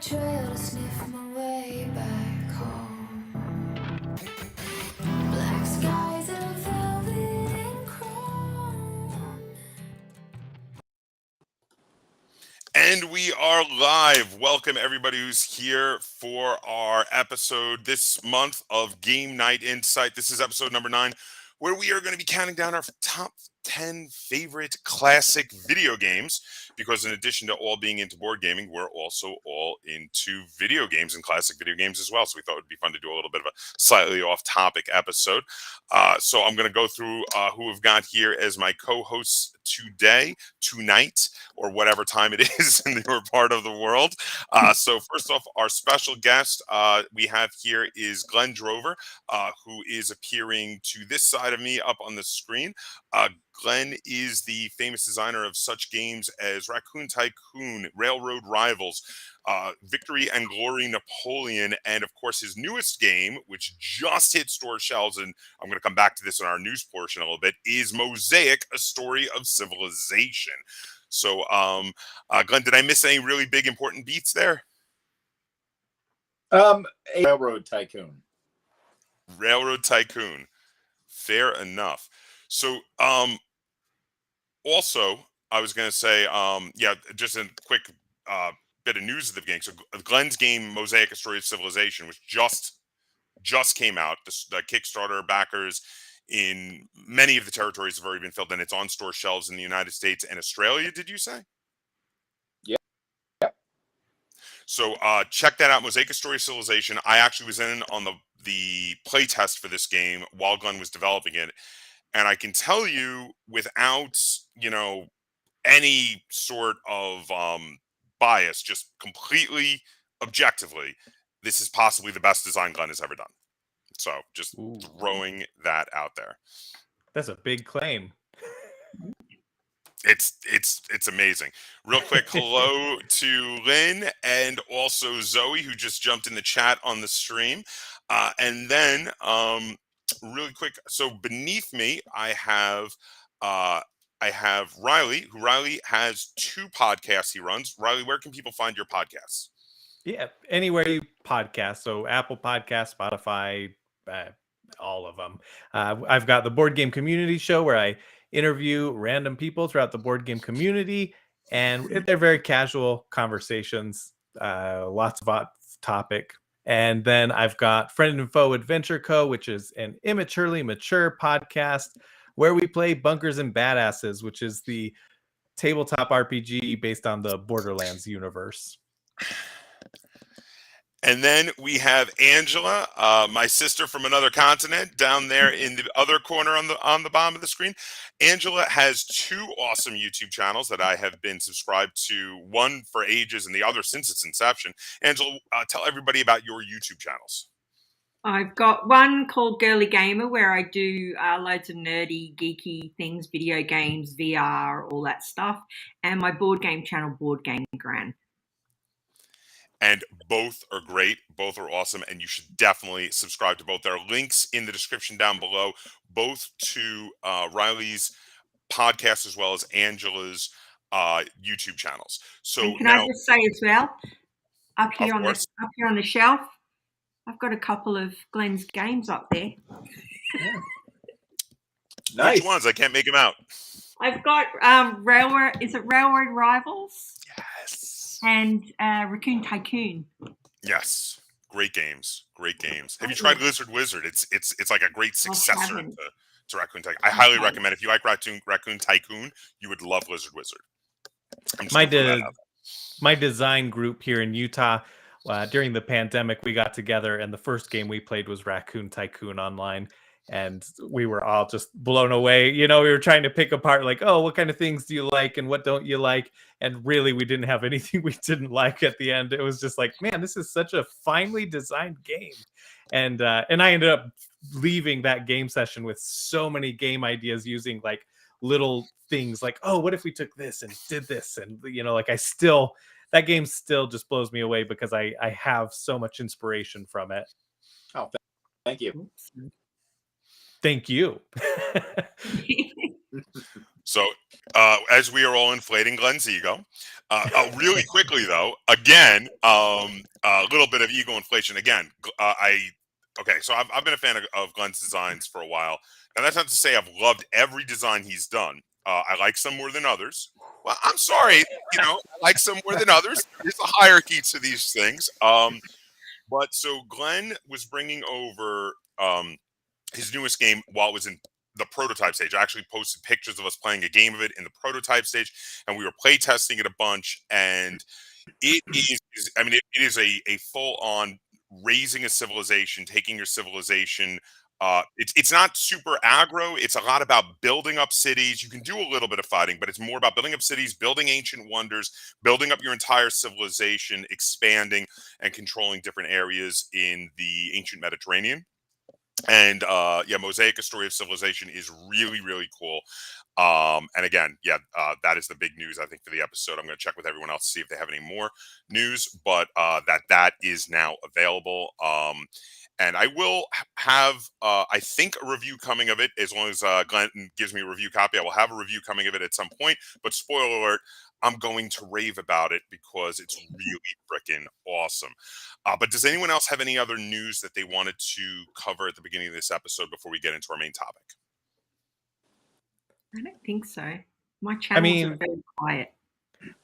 trail to sniff my way back home. Black skies and velvet and chrome. And we are live. Welcome everybody who's here for our episode this month of Game Night Insight. This is episode number 9, where we are going to be counting down our top 10 favorite classic video games, because in addition to all being into board gaming, we're also all into video games and classic video games as well. So we thought it would be fun to do a little bit of a slightly off-topic episode. So I'm going to go through who we've got here as my co-hosts tonight, or whatever time it is in your part of the world. So first off, our special guest we have here is Glenn Drover, who is appearing to this side of me up on the screen. Glenn is the famous designer of such games as Raccoon Tycoon, Railroad Rivals, Victory and Glory Napoleon, and of course his newest game, which just hit store shelves, and I'm going to come back to this in our news portion a little bit, is Mosaic, A Story of Civilization. So, Glenn, did I miss any really big important beats there? Railroad Tycoon. Railroad Tycoon. Fair enough. So, also, I was going to say, yeah, just a quick bit of news of the game. So Glenn's game, Mosaic, A Story of Civilization, which just came out. The Kickstarter backers in many of the territories have already been filled, and it's on store shelves in the United States and Australia, did you say? Yeah. So check that out, Mosaic, A Story of Civilization. I actually was in on the play test for this game while Glenn was developing it. And I can tell you, without, any sort of bias, just completely objectively, this is possibly the best design Glenn has ever done. So just throwing that out there. That's a big claim. It's amazing. Real quick, hello to Lynn and also Zoe, who just jumped in the chat on the stream. And then really quick, so beneath me I have Riley, who Riley has 2 podcasts he runs. Riley, where can people find your podcasts? Yeah, anywhere you podcast. So Apple Podcasts, Spotify, all of them. I've got the Board Game Community Show, where I interview random people throughout the board game community, and they're very casual conversations, lots of off topic. And then I've got Friend and Foe Adventure Co., which is an immaturely mature podcast where we play Bunkers and Badasses, which is the tabletop RPG based on the Borderlands universe. And then we have Angela, my sister from another continent, down there in the other corner on the bottom of the screen. Angela has 2 awesome YouTube channels that I have been subscribed to, one for ages and the other since its inception. Angela, tell everybody about your YouTube channels. I've got one called GirlyGamer, where I do loads of nerdy, geeky things, video games, VR, all that stuff. And my board game channel, Board Game Gran. And both are great. Both are awesome. And you should definitely subscribe to both. There are links in the description down below, both to Riley's podcast as well as Angela's YouTube channels. So and can I just say as well, up here on the shelf, I've got a couple of Glenn's games up there. Yeah. Nice. Which ones? I can't make them out. I've got Railroad Rivals? Yes. And Raccoon Tycoon. Yes. Great games. Great games. Have you tried Lizard Wizard? It's like a great successor to Raccoon Tycoon. I highly recommend. If you like Raccoon Tycoon, you would love Lizard Wizard. My design group here in Utah, during the pandemic, we got together, and the first game we played was Raccoon Tycoon online. And we were all just blown away. We were trying to pick apart, like, oh, what kind of things do you like and what don't you like? And really, we didn't have anything we didn't like at the end. It was just like, man, this is such a finely designed game. And I ended up leaving that game session with so many game ideas, using like little things like, oh, what if we took this and did this? And, that game still just blows me away, because I have so much inspiration from it. Oh, thank you. Thank you. So as we are all inflating Glenn's ego. Really quickly, though, again, a little bit of ego inflation. Again, so I've been a fan of Glenn's designs for a while. Now, that's not to say I've loved every design he's done. I like some more than others. Well, I'm sorry, I like some more than others. There's a hierarchy to these things. But so Glenn was bringing over his newest game while it was in the prototype stage. I actually posted pictures of us playing a game of it in the prototype stage, and we were play testing it a bunch. And it is a full on raising a civilization, taking your civilization. It's not super aggro. It's a lot about building up cities. You can do a little bit of fighting, but it's more about building up cities, building ancient wonders, building up your entire civilization, expanding and controlling different areas in the ancient Mediterranean. And Mosaic, A Story of Civilization is really, really cool. And again, that is the big news, I think, for the episode. I'm going to check with everyone else to see if they have any more news, but that is now available. And I will have, I think, a review coming of it, as long as Glenn gives me a review copy. I will have a review coming of it at some point, but spoiler alert, I'm going to rave about it because it's really freaking awesome. But does anyone else have any other news that they wanted to cover at the beginning of this episode before we get into our main topic? I don't think so. My channels are very quiet.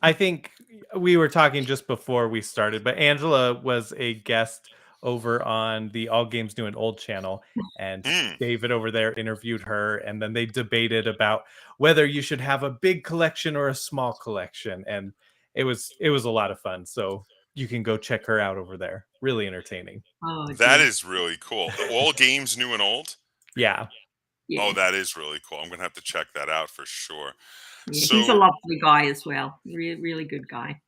I think we were talking just before we started, but Angela was a guest over on the All Games New and Old channel, and David over there interviewed her, and then they debated about whether you should have a big collection or a small collection, and it was a lot of fun. So you can go check her out over there. Really entertaining. Oh, that is really cool. All Games New and Old? Yeah. Yeah. Oh, that is really cool. I'm going to have to check that out for sure. Yeah, he's a lovely guy as well. Really good guy.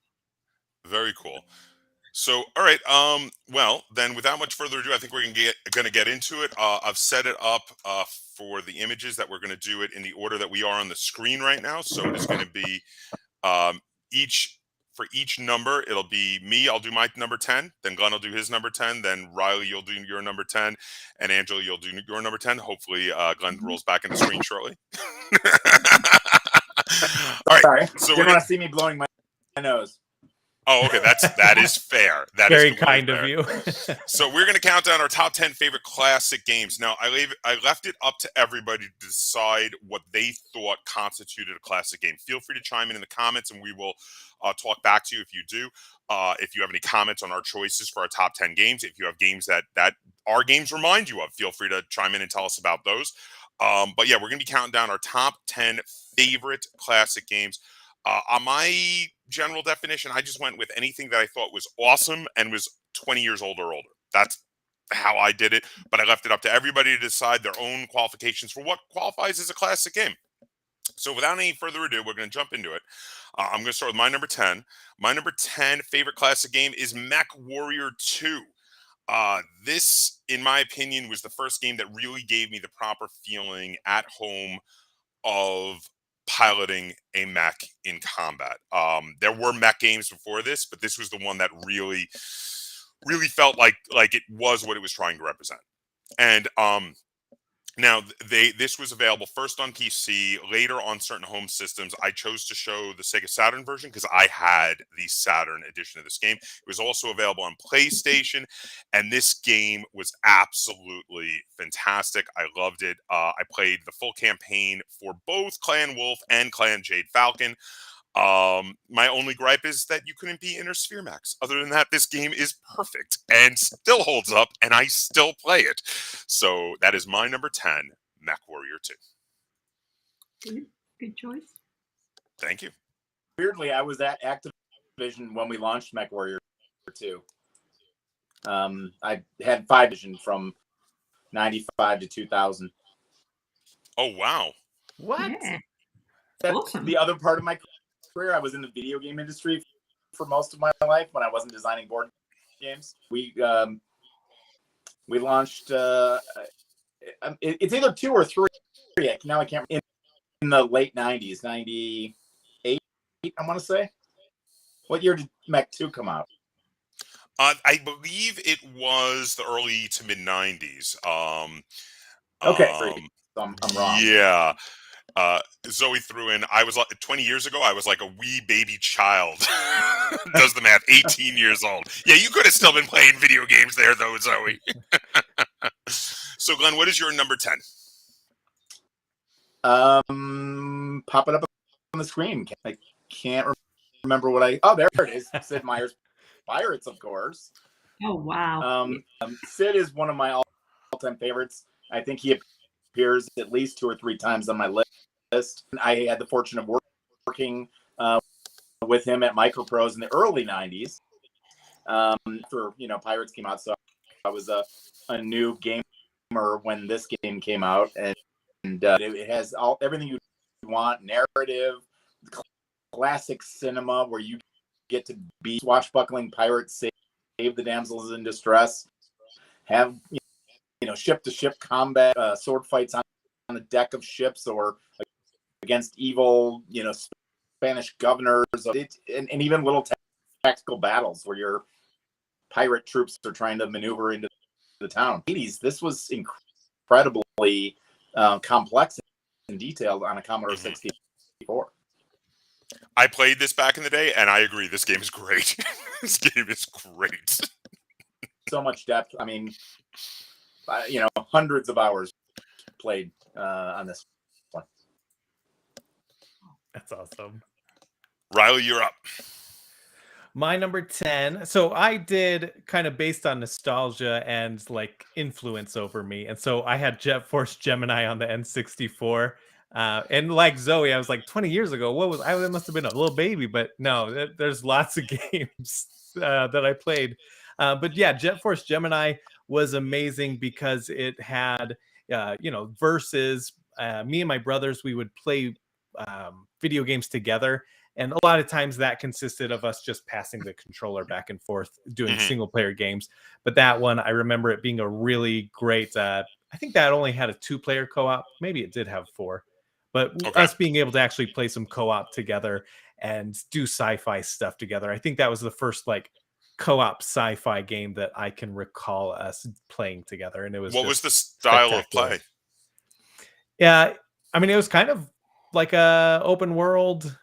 Very cool. So, all right. Well, then, without much further ado, I think we're going to get into it. I've set it up for the images that we're going to do it in the order that we are on the screen right now. So it is going to be for each number. It'll be me. I'll do my number 10. Then Glenn will do his number 10. Then Riley, you'll do your number 10, and Angela, you'll do your number 10. Hopefully, Glenn rolls back in the screen shortly. All right. Sorry. So Didn't want to see me blowing my nose. Oh, okay. That is fair. That very is kind fair. of you. So we're going to count down our top 10 favorite classic games. Now, I left it up to everybody to decide what they thought constituted a classic game. Feel free to chime in the comments, and we will talk back to you if you do. If you have any comments on our choices for our top 10 games, if you have games that our games remind you of, feel free to chime in and tell us about those. But yeah, we're going to be counting down our top 10 favorite classic games. On my general definition, I just went with anything that I thought was awesome and was 20 years old or older. That's how I did it, but I left it up to everybody to decide their own qualifications for what qualifies as a classic game. So without any further ado, we're going to jump into it. I'm going to start with my number 10. My number 10 favorite classic game is Mech Warrior 2. This, in my opinion, was the first game that really gave me the proper feeling at home of piloting a mech in combat. There were mech games before this, but this was the one that really felt like it was what it was trying to represent. And now this was available first on PC, later on certain home systems. I chose to show the Sega Saturn version because I had the Saturn edition of this game. It was also available on PlayStation, and this game was absolutely fantastic. I loved it. I played the full campaign for both Clan Wolf and Clan Jade Falcon. My only gripe is that you couldn't be Intersphere Max. Other than that, this game is perfect and still holds up, and I still play it. So that is my number 10, Mech Warrior 2. Good choice. Thank you. Weirdly, I was at Activision when we launched Mech Warrior 2. I had 5 Vision from 95 to 2000. Oh, wow. What? Yeah. That's Awesome. the other part of my career. I was in the video game industry for most of my life when I wasn't designing board games. We launched it's either 2 or 3. Now I can't, in the late 90s, 98, I want to say. What year did Mech 2 come out? I believe it was the early to mid 90s. Okay, so I'm wrong. Yeah. Zoe threw in, I was like 20 years ago, I was like a wee baby child. Does the math, 18 years old. Yeah, you could have still been playing video games there, though, Zoe. So, Glenn, what is your number 10? Pop it up on the screen. I can't remember what I. Oh, there it is. Sid Meier's Pirates, of course. Oh, wow. Sid is one of my all-time favorites. I think he appears at least 2 or 3 times on my list. I had the fortune of working with him at Microprose in the early 90s. After Pirates came out, so I was a new gamer when this game came out, and it has everything you want: narrative, classic cinema, where you get to be swashbuckling pirates, save the damsels in distress, have ship to ship combat, sword fights on the deck of ships or against evil Spanish governors, and even little tactical battles where your pirate troops are trying to maneuver into the town. 80s, this was incredibly complex and detailed on a Commodore 64. I played this back in the day, and I agree. This game is great. This game is great. So much depth. I mean, hundreds of hours played on this one. That's awesome. Riley, you're up. My number 10. So I did kind of based on nostalgia and like influence over me. And so I had Force Gemini on the N64. And like Zoe, I was like 20 years ago. I must have been a little baby, but no, there's lots of games that I played. But yeah, Jet Force Gemini was amazing because it had, versus me and my brothers, we would play video games together. And a lot of times that consisted of us just passing the controller back and forth doing single player games. But that one, I remember it being a really great, I think that only had a 2-player co-op. Maybe it did have 4. But us being able to actually play some co-op together and do sci-fi stuff together. I think that was the first like co-op sci-fi game that I can recall us playing together. And it was What was the style of play? Yeah, I mean, it was kind of like a open world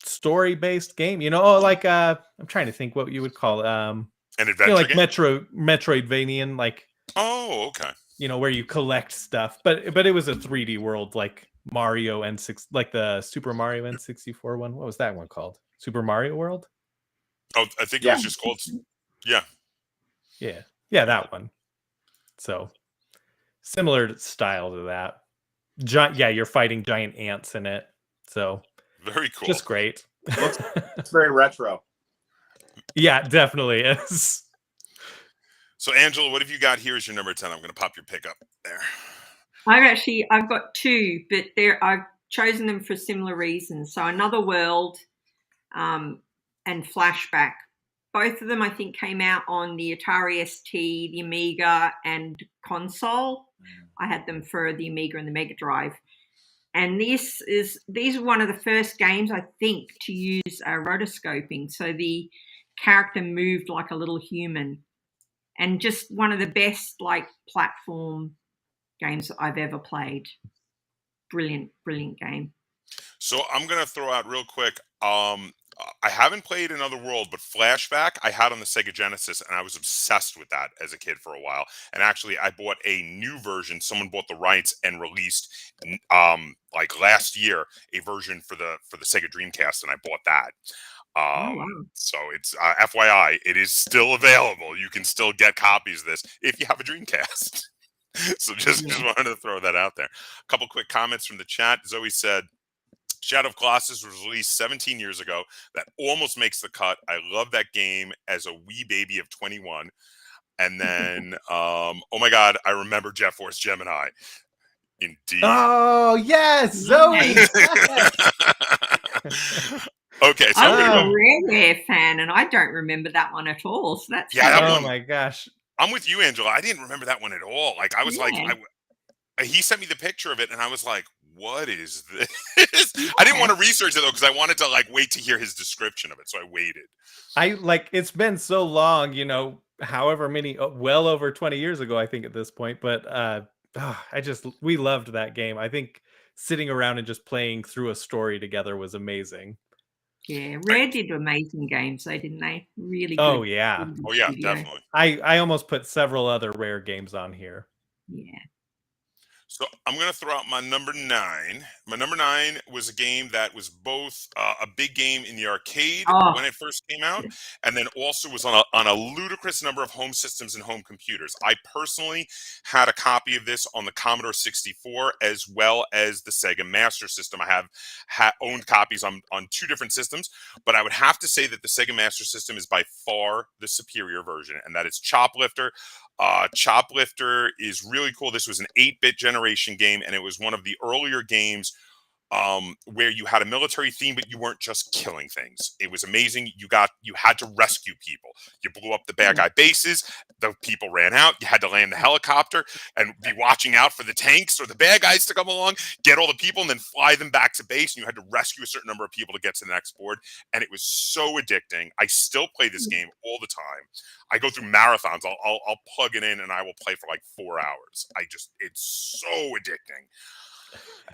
story-based game, like I'm trying to think what you would call an adventure like game? Metroidvanian, like okay, where you collect stuff, but it was a 3D world like Mario N6, like the Super Mario N64 one. What was that one called? Super Mario World? Oh, I think it was just called yeah, that one. So similar style to that. You're fighting giant ants in it, so very cool. Just great. It's very retro. Yeah, definitely is. So, Angela, what have you got here as your number 10? I'm going to pop your pick up there. I've got 2, but I've chosen them for similar reasons. So, Another World and Flashback. Both of them, I think, came out on the Atari ST, the Amiga, and console. I had them for the Amiga and the Mega Drive. And these are one of the first games, I think, to use rotoscoping. So the character moved like a little human. And just one of the best like platform games I've ever played. Brilliant, brilliant game. So I'm going to throw out real quick. I haven't played Another World, but Flashback I had on the Sega Genesis, and I was obsessed with that as a kid for a while. And actually, I bought a new version. Someone bought the rights and released, like last year, a version for the Sega Dreamcast, and I bought that. Wow. So it's FYI, it is still available. You can still get copies of this if you have a Dreamcast. So just wanted to throw that out there. A couple quick comments from the chat. Zoe said, Shadow of Colossus was released 17 years ago. That almost makes the cut. I love that game as a wee baby of 21. And then, oh my God, I remember Jet Force Gemini. Indeed. Oh, yes, Zoe. Okay, so I'm a Rareware fan, and I don't remember that one at all. So that's oh my gosh. I'm with you, Angela. I didn't remember that one at all. Like I was like, he sent me the picture of it, and I was like, "What is this?" I didn't want to research it though because I wanted to like wait to hear his description of it, so I waited. It's been so long, however many, well over 20 years ago, I think at this point. But we loved that game. I think sitting around and just playing through a story together was amazing. Yeah, Rare did amazing games, though, didn't they? Really good. Oh yeah. Oh yeah, studio. definitely. I almost put several other Rare games on here. Yeah. So I'm going to throw out my number 9. My number 9 was a game that was both a big game in the arcade Oh. when it first came out, and then also was on a ludicrous number of home systems and home computers. I personally had a copy of this on the Commodore 64 as well as the Sega Master System. I have owned copies on 2 different systems, but I would have to say that the Sega Master System is by far the superior version, and that is Shoplifter. Shoplifter is really cool. This was an 8-bit generation game, and it was one of the earlier games where you had a military theme, but you weren't just killing things. It was amazing. You had to rescue people. You blew up the bad guy bases. The people ran out. You had to land the helicopter and be watching out for the tanks or the bad guys to come along, get all the people, and then fly them back to base. And you had to rescue a certain number of people to get to the next board. And it was so addicting. I still play this game all the time. I go through marathons. I'll plug it in and I will play for like 4 hours. It's so addicting.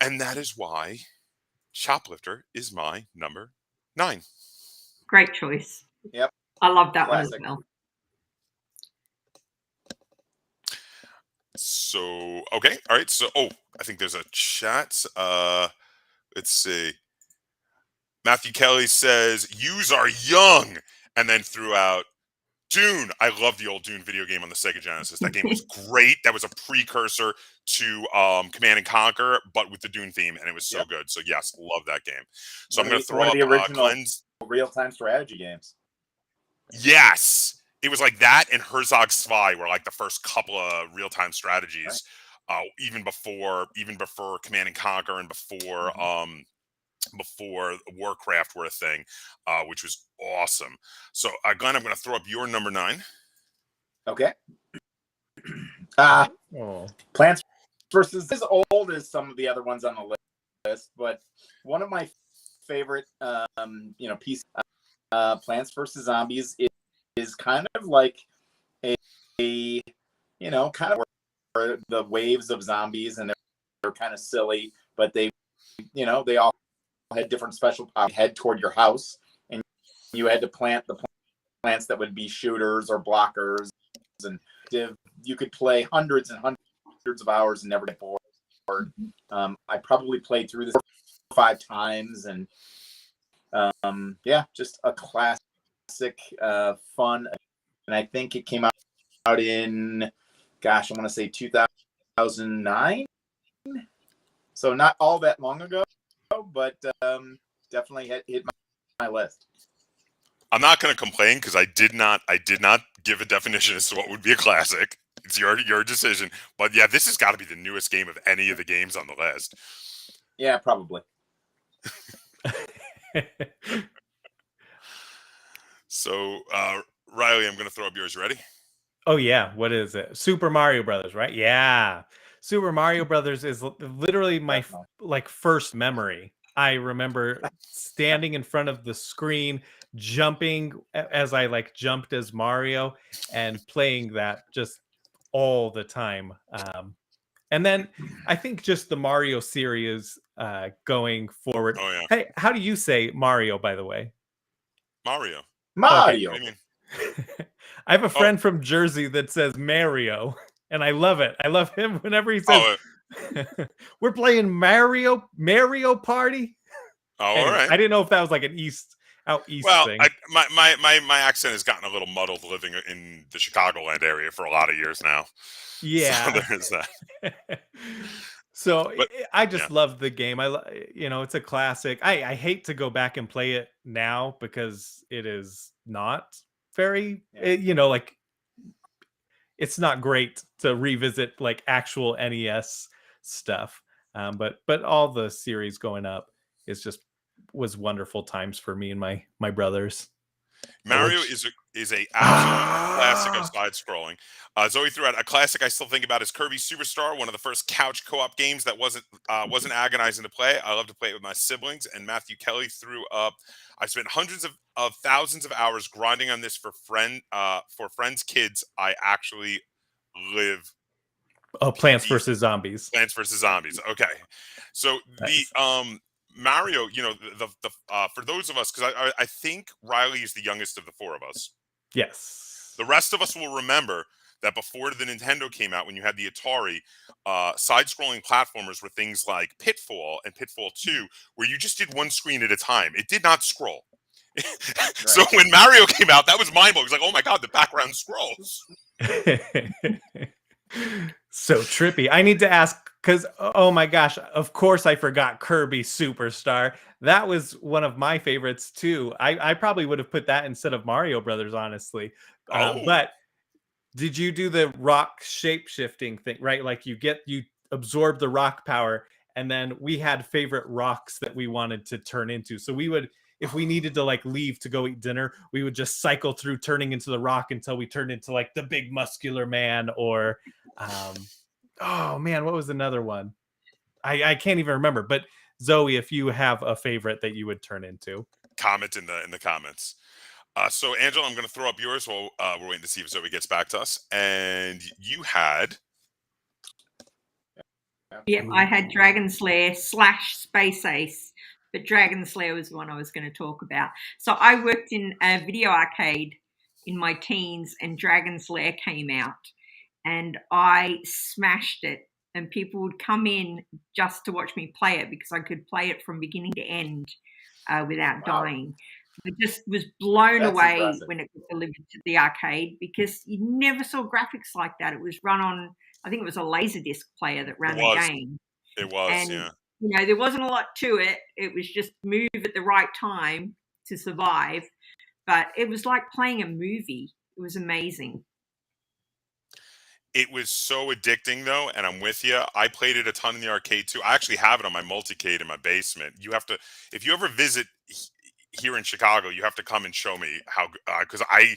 And that is why Shoplifter is my number 9. Great choice. Yep. I love that Classic. one as well. So, okay. All right. So, I think there's a chat. Let's see. Matthew Kelly says, "Yous are young," and then threw out Dune. I love the old Dune video game on the Sega Genesis. That game was great. That was a precursor to Command and Conquer, but with the Dune theme, and it was so good. So yes, love that game. So I'm going to throw one up of the original Glenn's real-time strategy games. Yes, it was like that, and Herzog Zwei were like the first couple of real-time strategies, even before Command and Conquer and before Warcraft were a thing, which was awesome. So, Glenn, I'm going to throw up your number 9. Okay. Oh. Plants versus as old as some of the other ones on the list, but one of my favorite, piece, Plants versus Zombies is kind of like a kind of where the waves of zombies, and they're kind of silly, but they all had different special powers. Head toward your house, and you had to plant the plants that would be shooters or blockers, and you could play hundreds and hundreds of hours and never get bored. I probably played through this 4 or 5 times, and just a classic, fun. And I think it came out in, I want to say 2009. So not all that long ago, but definitely hit my list. I'm not going to complain because I did not give a definition as to what would be a classic. It's your decision. But yeah, this has got to be the newest game of any of the games on the list. Yeah, probably. So, Riley, I'm going to throw up yours. Ready? Oh yeah, what is it? Super Mario Brothers, right? Yeah. Super Mario Brothers is literally my first memory. I remember standing in front of the screen, jumping as I jumped as Mario, and playing that just all the time. And then I think just the Mario series going forward. Oh yeah. Hey, how do you say Mario, by the way? Mario. Mario. Okay, what do you mean? I have a friend from Jersey that says Mario, and I love it. I love him whenever he says, "We're playing Mario Party." Oh, Anyway, all right. I didn't know if that was like an out east thing. My accent has gotten a little muddled living in the Chicagoland area for a lot of years now. Yeah, so there's that. So I just love the game. It's a classic. I hate to go back and play it now because it is not very, it's not great to revisit like actual NES stuff. But all the series going up was wonderful times for me and my brothers. Mario is a absolute classic of side scrolling. Zoe threw out a classic I still think about is Kirby Superstar, one of the first couch co-op games that wasn't agonizing to play. I love to play it with my siblings. And Matthew Kelly threw up, I spent hundreds of thousands of hours grinding on this for friends' kids. I actually live Oh, Plants vs. Zombies. Plants vs. Zombies. Okay. So Nice. the Mario, you know, the for those of us, because I think Riley is the youngest of the four of us. Yes. The rest of us will remember that before the Nintendo came out, when you had the Atari, side-scrolling platformers were things like Pitfall and Pitfall 2, where you just did one screen at a time. It did not scroll. So when Mario came out, that was mind-blowing. It was like, oh my god, the background scrolls. So trippy. I need to ask, because, oh my gosh, of course I forgot Kirby Superstar. That was one of my favorites too. I probably would have put that instead of Mario Brothers, honestly. But did you do the rock shape-shifting thing, right? Like you absorb the rock power, and then we had favorite rocks that we wanted to turn into. So we would, if we needed to like leave to go eat dinner, we would just cycle through turning into the rock until we turned into like the big muscular man, or oh man, what was another one? I can't even remember. But Zoe, if you have a favorite that you would turn into, comment in the comments. So Angela, I'm going to throw up yours while we're waiting to see if Zoe gets back to us. And you had. Yep, I had Dragon's Lair / Space Ace, but Dragon's Lair was the one I was going to talk about. So I worked in a video arcade in my teens, and Dragon's Lair came out, and I smashed it. And people would come in just to watch me play it because I could play it from beginning to end without dying. I just was blown away when it got delivered to the arcade, because you never saw graphics like that. It was run on, I think it was a Laserdisc player that ran the game. It was, and, yeah. You know, there wasn't a lot to it. It was just move at the right time to survive. But it was like playing a movie. It was amazing. It was so addicting, though, and I'm with you. I played it a ton in the arcade, too. I actually have it on my multicade in my basement. You have to, if you ever visit here in Chicago, you have to come and show me how, because I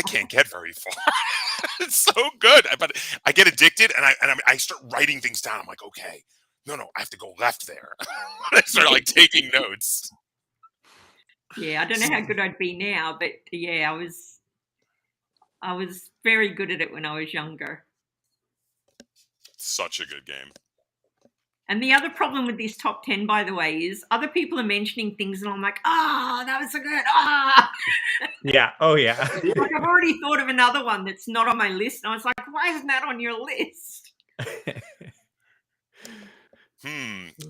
can't get very far. It's so good, but I get addicted, and I start writing things down. I'm like, okay, no, I have to go left there. I start like taking notes. Yeah, I don't know how good I'd be now, but yeah, I was very good at it when I was younger. Such a good game. And the other problem with this top 10, by the way, is other people are mentioning things and I'm like, that was so good. Yeah. Oh, yeah. Like, I've already thought of another one that's not on my list. And I was like, why isn't that on your list?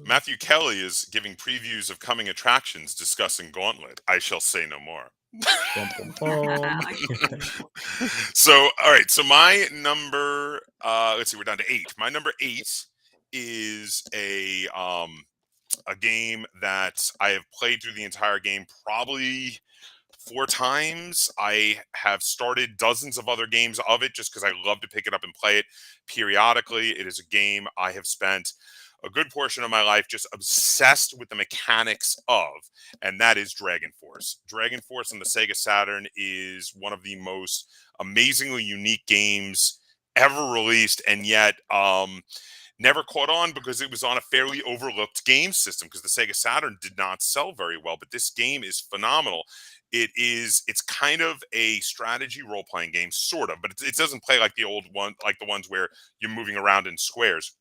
Matthew Kelly is giving previews of coming attractions discussing Gauntlet. I shall say no more. So, all right. So my number, let's see, we're down to 8. My number 8 is a game that I have played through the entire game probably 4 times. I have started dozens of other games of it just because I love to pick it up and play it periodically. It is a game I have spent a good portion of my life just obsessed with the mechanics of, and that is Dragon Force. Dragon Force on the Sega Saturn is one of the most amazingly unique games ever released, and yet never caught on because it was on a fairly overlooked game system because the Sega Saturn did not sell very well. But this game is phenomenal. It's kind of a strategy role-playing game, sort of, but it doesn't play like the old one, like the ones where you're moving around in squares.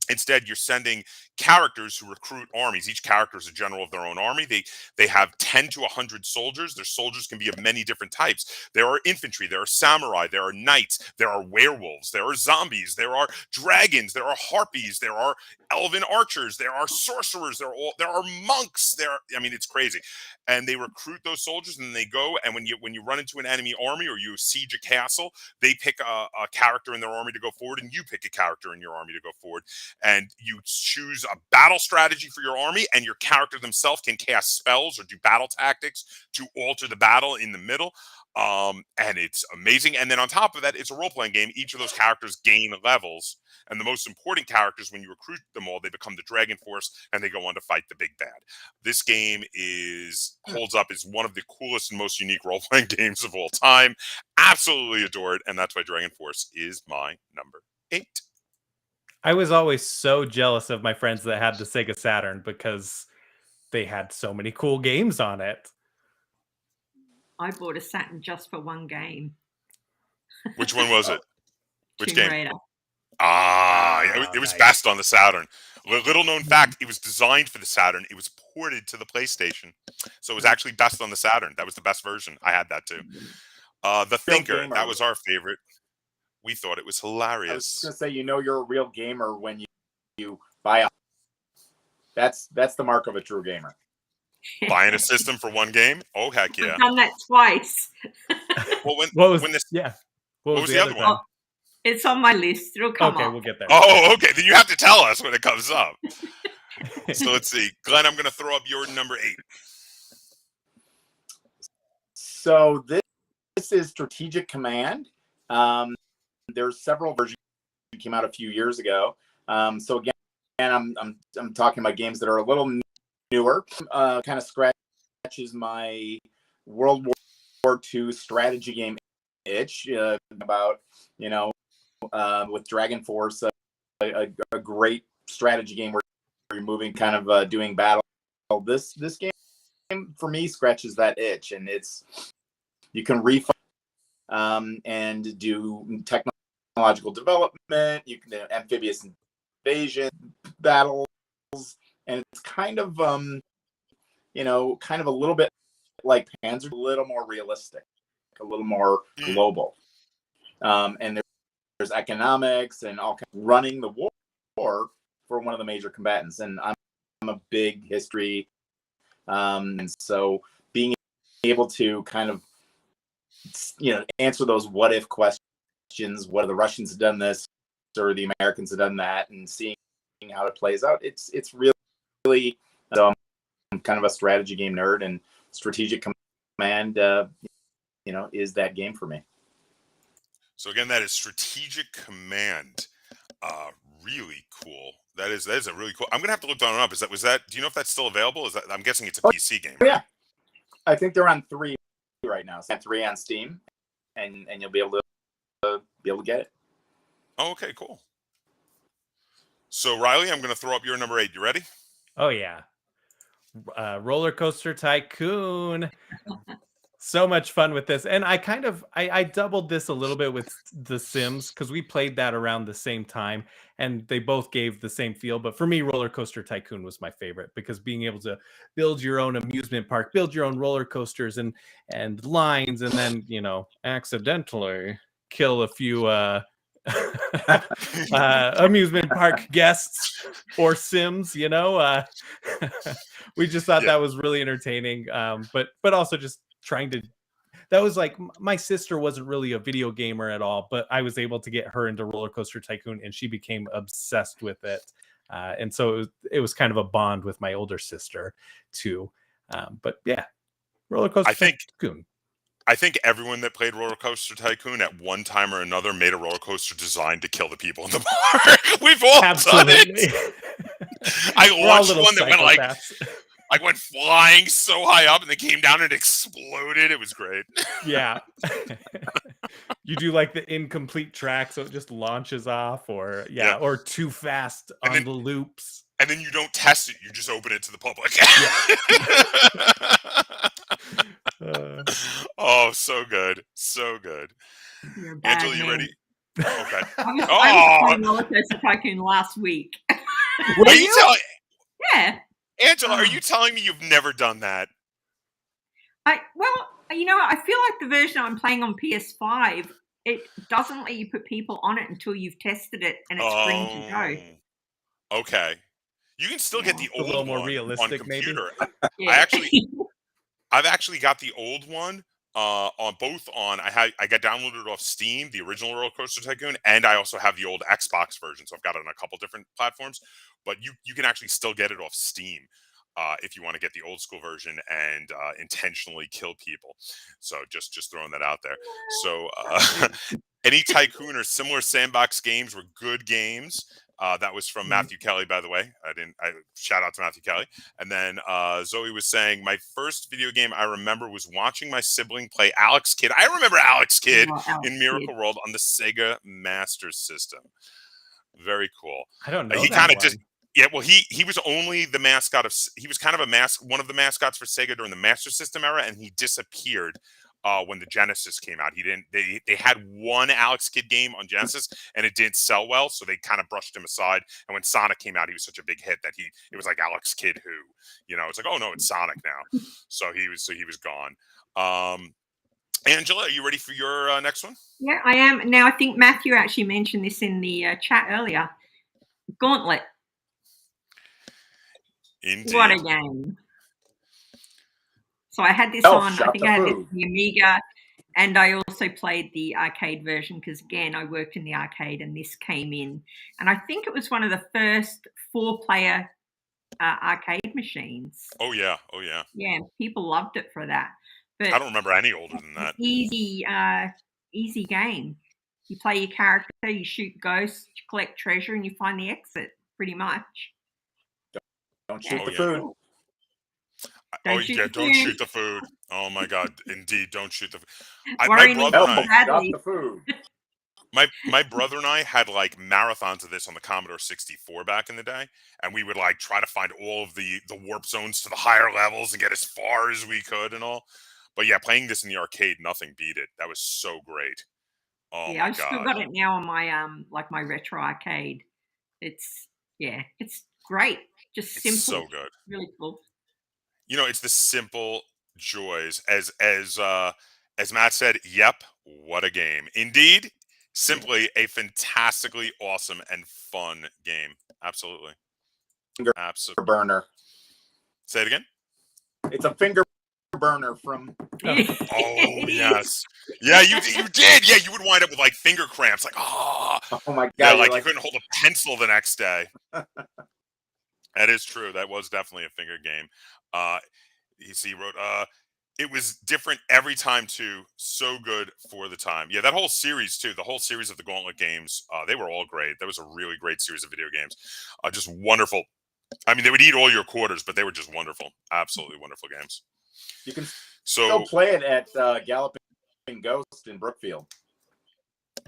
Instead, you're sending characters who recruit armies. Each character is a general of their own army. They have 10 to 100 soldiers. Their soldiers can be of many different types. There are infantry, there are samurai, there are knights, there are werewolves, there are zombies, there are dragons, there are harpies, there are elven archers, there are sorcerers, there are monks. It's crazy. And they recruit those soldiers, and then they go. And when you run into an enemy army or you siege a castle, they pick a character in their army to go forward, and you pick a character in your army to go forward. And you choose a battle strategy for your army, and your character themselves can cast spells or do battle tactics to alter the battle in the middle. And it's amazing. And then on top of that, it's a role-playing game. Each of those characters gain levels. And the most important characters, when you recruit them all, they become the Dragon Force, and they go on to fight the big bad. This game holds up as one of the coolest and most unique role-playing games of all time. Absolutely adore it, and that's why Dragon Force is my number 8. I was always so jealous of my friends that had the Sega Saturn because they had so many cool games on it. I bought a Saturn just for one game. Which one was it? Which Tomb game? Raider. It was nice. best on the Saturn. Little known fact, it was designed for the Saturn. It was ported to the PlayStation. So it was actually best on the Saturn. That was the best version. I had that too. The Thinker, gamer. that was our favorite. We thought it was hilarious. I was just gonna say, you're a real gamer when you buy a. That's the mark of a true gamer. Buying a system for one game? Oh heck yeah! I've done that twice. Well, What was the other one? It's on my list. It'll come Okay, up. we'll get there. Oh, okay. Then you have to tell us when it comes up. So let's see. Glenn, I'm going to throw up your number 8. So this is Strategic Command. There's several versions that came out a few years ago. So again, I'm talking about games that are a little newer. Kind of scratches my World War II strategy game itch. About with Dragon Force, a great strategy game where you're moving, kind of doing battle. This game for me scratches that itch, and you can refund and do technological development. You can do amphibious invasion battles, and it's kind of kind of a little bit like Panzer, a little more realistic, a little more global, and there's economics and all kinds of running the war for one of the major combatants. And I'm a big history, and so being able to kind of answer those what if questions, what if the Russians have done this or the Americans have done that, and seeing how it plays out, it's really I'm kind of a strategy game nerd, and Strategic Command is that game for me. So again, that is Strategic Command. Really cool. That is a really cool. I'm gonna have to look that one up. Do you know if that's still available? I'm guessing it's a PC game. Right? Yeah, I think they're on 3 right now. So 3 on Steam, and you'll be able to get it. Oh, okay, cool. So Riley, I'm gonna throw up your number 8. You ready? Oh yeah, Roller Coaster Tycoon. So much fun with this, and I doubled this a little bit with The Sims because we played that around the same time, and they both gave the same feel. But for me, Roller Coaster Tycoon was my favorite because being able to build your own amusement park, build your own roller coasters and lines, and then accidentally kill a few amusement park guests or Sims. We just thought that was really entertaining, but also just that was like, my sister wasn't really a video gamer at all, but I was able to get her into Roller Coaster Tycoon, and she became obsessed with it. And so it was kind of a bond with my older sister too. But yeah, Roller Coaster Tycoon. I think everyone that played Roller Coaster Tycoon at one time or another made a roller coaster designed to kill the people in the park. We've all done it. I launched one that went flying so high up, and then came down and exploded. It was great. Yeah. You do like the incomplete track, so it just launches off, or too fast on the loops. And then you don't test it; you just open it to the public. Oh, so good, so good. Angela, you ready? Okay. I was playing Roller Coaster Tycoon last week. Are you telling? Yeah. Angela, are you telling me you've never done that? I feel like the version I'm playing on PS5, it doesn't let you put people on it until you've tested it and it's green to go. Okay. You can still get the old a little more one realistic, on computer. maybe. I've actually got the old one I got downloaded off Steam, the original Roller Coaster Tycoon, and I also have the old Xbox version, so I've got it on a couple different platforms. But you can actually still get it off Steam if you want to get the old school version and intentionally kill people. So just throwing that out there. So any Tycoon or similar sandbox games were good games. That was from Matthew Kelly, by the way. Shout out to Matthew Kelly. And then Zoe was saying, my first video game I remember was watching my sibling play Alex Kidd. I remember Alex Kidd in Miracle World on the Sega Master System. Very cool. I don't know. He kind of just he was only the mascot of. He was kind of one of the mascots for Sega during the Master System era, and he disappeared when the Genesis came out. They had one Alex Kidd game on Genesis, and it didn't sell well, so they kind of brushed him aside. And when Sonic came out, he was such a big hit that it was like Alex Kidd who, it's like, oh no, it's Sonic now. So he was gone. Angela, are you ready for your next one? Yeah, I am. Now, I think Matthew actually mentioned this in the chat earlier. Gauntlet. Indeed. What a game. So I had this on, I think I had this on the Amiga, and I also played the arcade version because, again, I worked in the arcade and this came in. And I think it was one of the first 4-player arcade machines. Oh, yeah. Yeah, people loved it for that. But I don't remember any older than that. Easy game. You play your character, you shoot ghosts, you collect treasure, and you find the exit, pretty much. Don't shoot the food. Don't shoot the food. Oh my God! Indeed, don't shoot the food. My brother and I had like marathons of this on the Commodore 64 back in the day, and we would like try to find all of the warp zones to the higher levels and get as far as we could and all. But yeah, playing this in the arcade, nothing beat it. That was so great. Oh yeah, my I've God. still got it now on my my retro arcade. It's great. Just simple. It's so good. Really cool. It's the simple joys. As Matt said, yep, what a game. Indeed, simply a fantastically awesome and fun game. Absolutely. Absolutely. Burner. Say it again. It's a finger burner from. Oh yes. Yeah, you did. Yeah, you would wind up with like finger cramps, like oh my God. Yeah, like you couldn't hold a pencil the next day. That is true. That was definitely a finger game. He wrote, it was different every time too. So good for the time. Yeah, that whole series too. The whole series of the Gauntlet games, they were all great. That was a really great series of video games. Just wonderful. I mean, they would eat all your quarters, but they were just wonderful. Absolutely wonderful games. You can still play it at Galloping Ghost in Brookfield.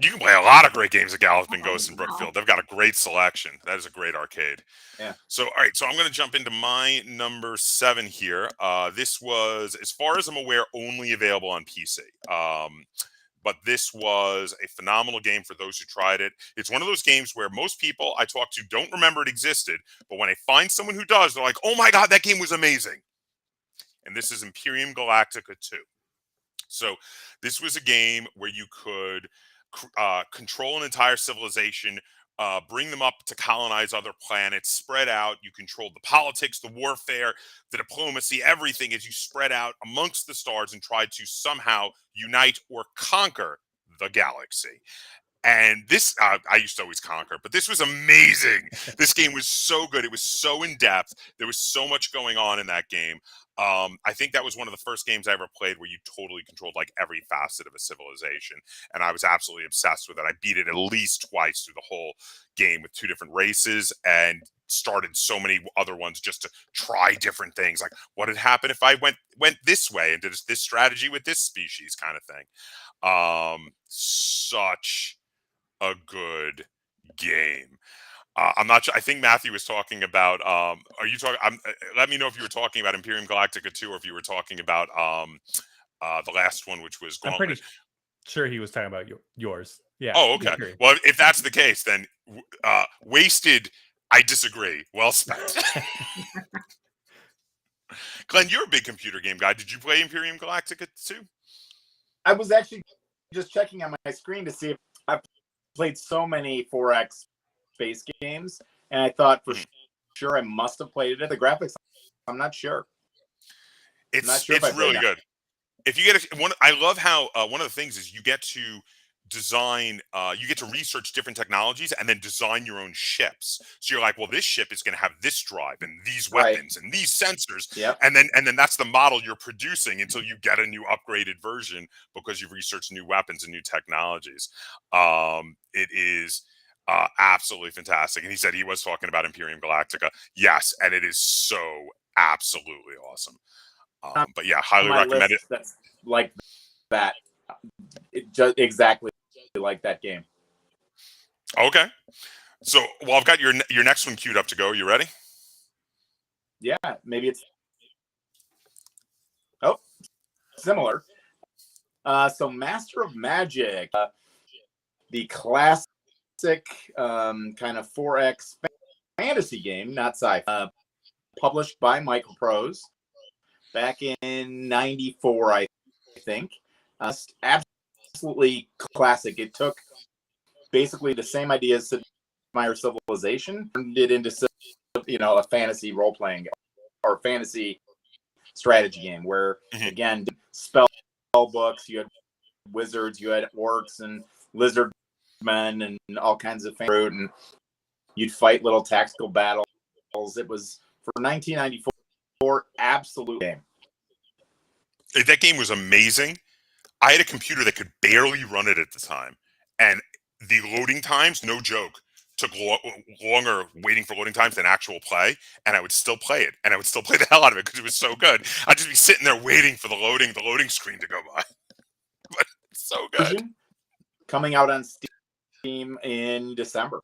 You can play a lot of great games at Galloping Ghost in Brookfield. They've got a great selection. That is a great arcade. Yeah. So, all right. So I'm going to jump into my number 7 here. This was, as far as I'm aware, only available on PC. But this was a phenomenal game for those who tried it. It's one of those games where most people I talk to don't remember it existed. But when I find someone who does, they're like, oh my God, that game was amazing. And this is Imperium Galactica 2. So this was a game where you could control an entire civilization, bring them up to colonize other planets, spread out. You controlled the politics, the warfare, the diplomacy, everything as you spread out amongst the stars and tried to somehow unite or conquer the galaxy. And this, I used to always conquer, but this was amazing. This game was so good. It was so in-depth. There was so much going on in that game. I think that was one of the first games I ever played where you totally controlled like every facet of a civilization. And I was absolutely obsessed with it. I beat it at least twice through the whole game with 2 different races and started so many other ones just to try different things. Like what had happened if I went this way and did this strategy with this species kind of thing. Such a good game. I'm not sure. I think Matthew was talking about. Are you talking? Let me know if you were talking about Imperium Galactica 2 or if you were talking about the last one, which was Gauntlet. I'm pretty sure he was talking about yours. Yeah. Oh, okay. Yeah, well, if that's the case, then wasted. I disagree. Well spent. Glenn, you're a big computer game guy. Did you play Imperium Galactica 2? I was actually just checking on my screen to see if I've played so many 4X space games, and I thought for sure I must have played it. The graphics, I'm not sure. It's really good. If you get I love how one of the things is you get to design, you get to research different technologies and then design your own ships. So you're like, well, this ship is going to have this drive and these weapons and these sensors, and then that's the model you're producing until you get a new upgraded version because you've researched new weapons and new technologies. It is absolutely fantastic. And he said he was talking about Imperium Galactica. Yes, and it is so absolutely awesome. But yeah, highly recommend it. That's like that. It just exactly like that game. Okay. So, well, I've got your next one queued up to go. You ready? Yeah, maybe it's similar. So Master of Magic, the classic kind of 4X fantasy game, not sci-fi, published by Microprose back in '94, I think. Absolutely classic. It took basically the same ideas as Meyer Civilization, turned it into a fantasy role-playing or fantasy strategy game where, again, spell books, you had wizards, you had orcs and lizard men and all kinds of fruit, and you'd fight little tactical battles. It was, for 1994, absolute game. That game was amazing. I had a computer that could barely run it at the time, and the loading times, no joke, took longer waiting for loading times than actual play, and I would still play it, and I would still play the hell out of it because it was so good. I'd just be sitting there waiting for the loading screen to go by. But it's so good. Coming out on Steam in December.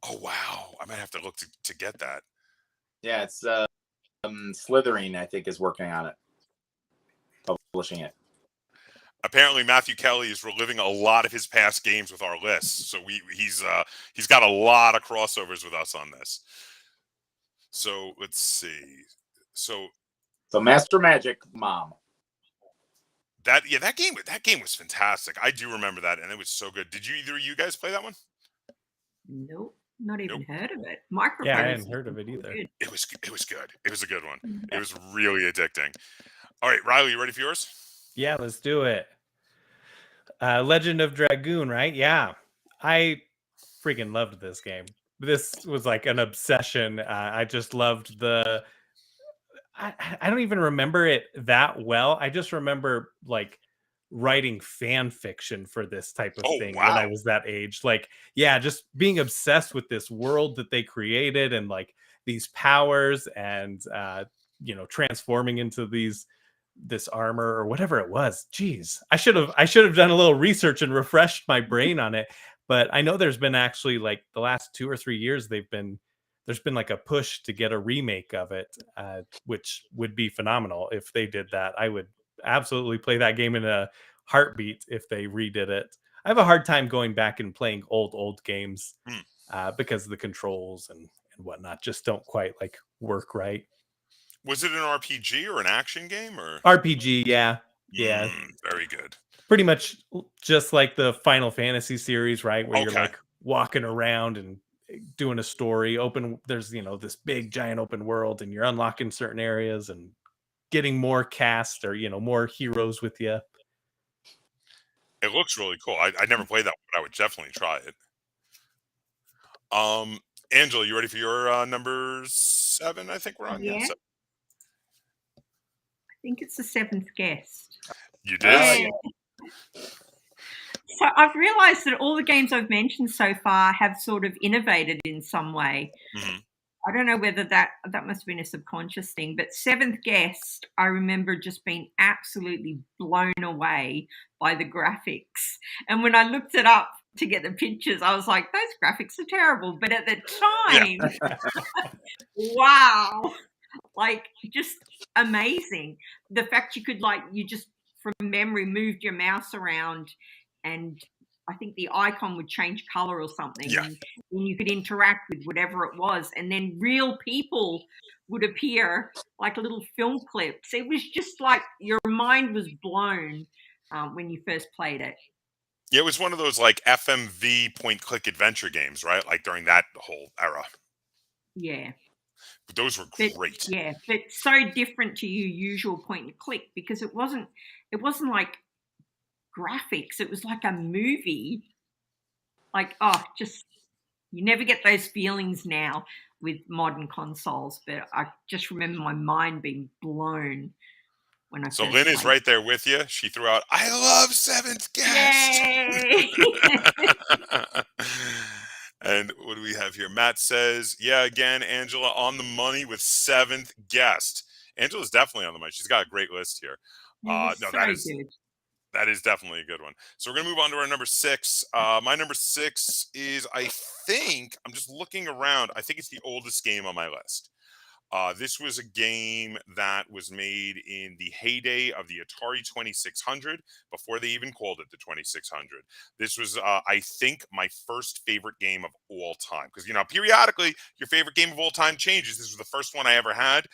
Oh wow, I might have to look to get that. Yeah, it's Slithering, I think, is working on it, publishing it. Apparently, Matthew Kelly is reliving a lot of his past games with our lists, so he's got a lot of crossovers with us on this. So let's see. So Master Magic, Mom. That game was fantastic. I do remember that, and it was so good. Did either of you guys play that one? Nope, not even heard of it. Microprose. Yeah, I hadn't heard of it either. It was good. It was a good one. It was really addicting. All right, Riley, you ready for yours? Yeah, let's do it. Legend of Dragoon, right? Yeah. I freaking loved this game. This was like an obsession. I just loved I don't even remember it that well. I just remember like writing fan fiction for this type of thing when I was that age. Like, yeah, just being obsessed with this world that they created and like these powers and transforming into this armor or whatever it was. Jeez, I should have done a little research and refreshed my brain on it. But I know there's been actually like the last 2 or 3 years there's been like a push to get a remake of it, which would be phenomenal if they did that. I would absolutely play that game in a heartbeat if they redid it. I have a hard time going back and playing old games because the controls and whatnot just don't quite like work right. Was it an RPG or an action game or RPG? Yeah. Very good. Pretty much just like the Final Fantasy series, right? Where you're like walking around and doing a story. There's this big giant open world, and you're unlocking certain areas and getting more cast or more heroes with you. It looks really cool. I never played that, but I would definitely try it. Angela, you ready for your number 7? I think we're on. Yeah. I think it's the 7th guest. You did. So I've realized that all the games I've mentioned so far have sort of innovated in some way. Mm-hmm. I don't know whether that must have been a subconscious thing, but 7th Guest, I remember just being absolutely blown away by the graphics. And when I looked it up to get the pictures, I was like, those graphics are terrible. But at the time, wow, like just amazing. The fact you could you just from memory moved your mouse around and I think the icon would change color or something. Yeah. And you could interact with whatever it was. And then real people would appear like little film clips. It was just like your mind was blown when you first played it. Yeah, it was one of those like FMV point-click adventure games, right? Like during that whole era. Yeah. But those were great. Yeah, but so different to your usual point and click because it wasn't like graphics. It was like a movie. Like, just you never get those feelings now with modern consoles. But I just remember my mind being blown when I. So Lynn is right there with you. She threw out, "I love 7th Guest." Yay! And what do we have here? Matt says, "Yeah, again, Angela on the money with 7th Guest." Angela's definitely on the money. She's got a great list here. No, so good. That is definitely a good one. So we're going to move on to our number 6. My number 6 is, I think, I'm just looking around. I think it's the oldest game on my list. This was a game that was made in the heyday of the Atari 2600, before they even called it the 2600. This was, I think, my first favorite game of all time. Because, you know, periodically, your favorite game of all time changes. This was the first one I ever had,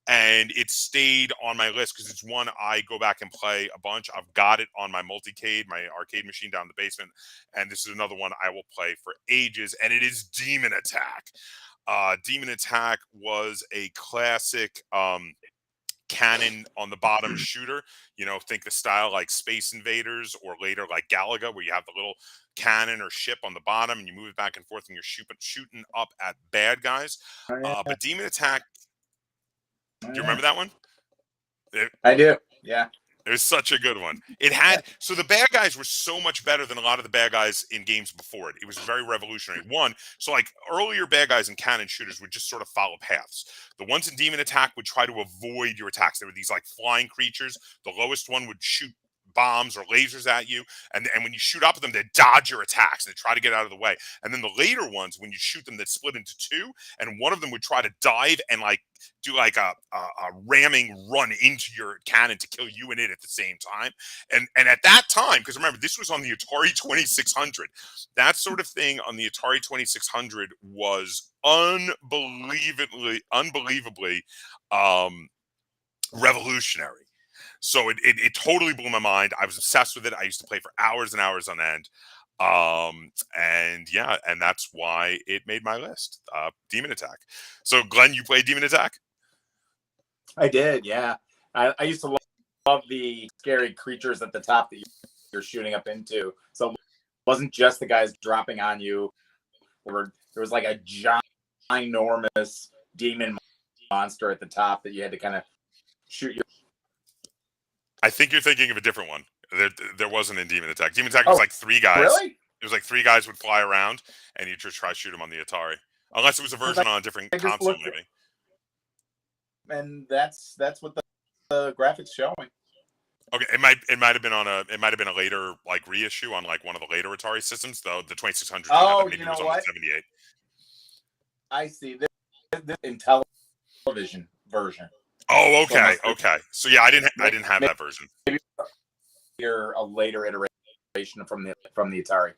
and it stayed on my list because it's one I go back and play a bunch. I've got it on my multicade, my arcade machine down in the basement, and this is another one I will play for ages, and it is Demon Attack. Demon Attack was a classic cannon on the bottom shooter. You know, think the style like Space Invaders, or later like Galaga, where you have the little cannon or ship on the bottom and you move it back and forth and you're shooting up at bad guys. But Demon Attack, do you remember that one? I do. Yeah. It was such a good one. It had, so the bad guys were so much better than a lot of the bad guys in games before it. It was very revolutionary. One, so like earlier bad guys in cannon shooters would just sort of follow paths. The ones in Demon Attack would try to avoid your attacks. There were these like flying creatures. The lowest one would shoot bombs or lasers at you, and when you shoot up at them, they dodge your attacks and they try to get out of the way. And then the later ones, when you shoot them, that split into two, and one of them would try to dive and like do like a ramming run into your cannon to kill you and it at the same time. And at that time, because remember, this was on the Atari 2600, that sort of thing on the Atari 2600 was unbelievably revolutionary. So it totally blew my mind. I was obsessed with it. I used to play for hours and hours on end. And yeah, and that's why it made my list. Demon Attack. So Glenn, you played Demon Attack? I did, yeah. I used to love the scary creatures at the top that you're shooting up into. So it wasn't just the guys dropping on you. There was like a ginormous demon monster at the top that you had to kind of shoot your... I think you're thinking of a different one. There wasn't in Demon Attack. Demon Attack was like three guys. Really? It was like three guys would fly around, and you just try to shoot them on the Atari. Unless it was a version on a different console, maybe. And that's what the graphics showing. Okay, it might have been a later like reissue on like one of the later Atari systems, though. The 2600. Oh, maybe you it know was on what? the 78. I see. This Intellivision version. Oh, okay, okay. So yeah, I didn't have that version. Maybe you're a later iteration from the Atari.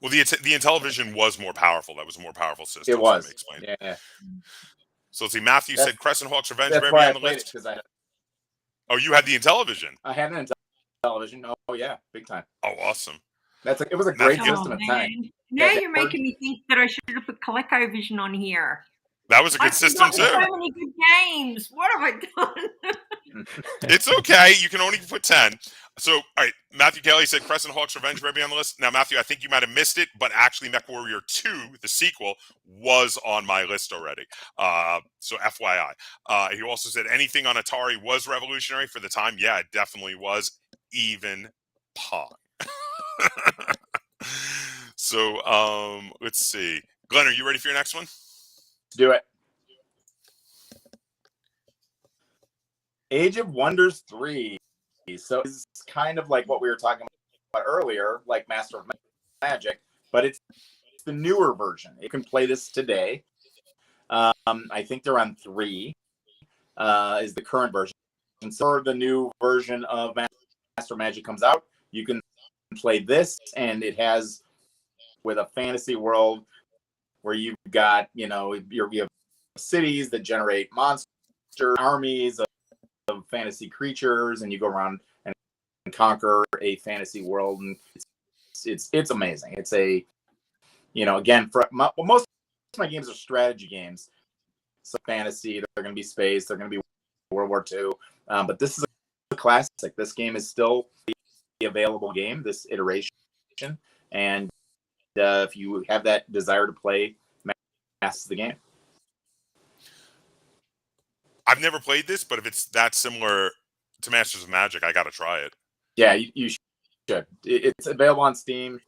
Well, the Intellivision was more powerful. That was a more powerful system. It was. Explained. Yeah. So let's see. Matthew said Crescent Hawk's Revenge. That's why I played it, because Oh, you had the Intellivision. I had an Intellivision. Oh yeah, big time. Oh, awesome. It was a great Matthew, system at the time. Now you're making me think that I should have put ColecoVision on here. That was a good system too. So many good games. What have I done? It's okay. You can only put 10. So, all right. Matthew Kelly said Crescent Hawk's Revenge may be on the list. Now, Matthew, I think you might have missed it, but actually MechWarrior 2, the sequel, was on my list already. So FYI. He also said anything on Atari was revolutionary for the time. Yeah, it definitely was. Even Pong. So, let's see. Glenn, are you ready for your next one? Do it. Age of Wonders 3. So it's kind of like what we were talking about earlier, like Master of Magic, but it's the newer version. You can play this today. I think they're on 3, is the current version. And so the new version of Master of Magic comes out, you can play this, and it has, with a fantasy world where you've got, you have cities that generate monster armies of fantasy creatures, and you go around and conquer a fantasy world, and it's amazing. It's a, again, most of my games are strategy games. So fantasy, they're going to be space, they're going to be World War II, but this is a classic. This game is still the available game, this iteration, and if you have that desire to play, Masters the game. I've never played this, but if it's that similar to Masters of Magic, I got to try it. Yeah, you should. It's available on Steam,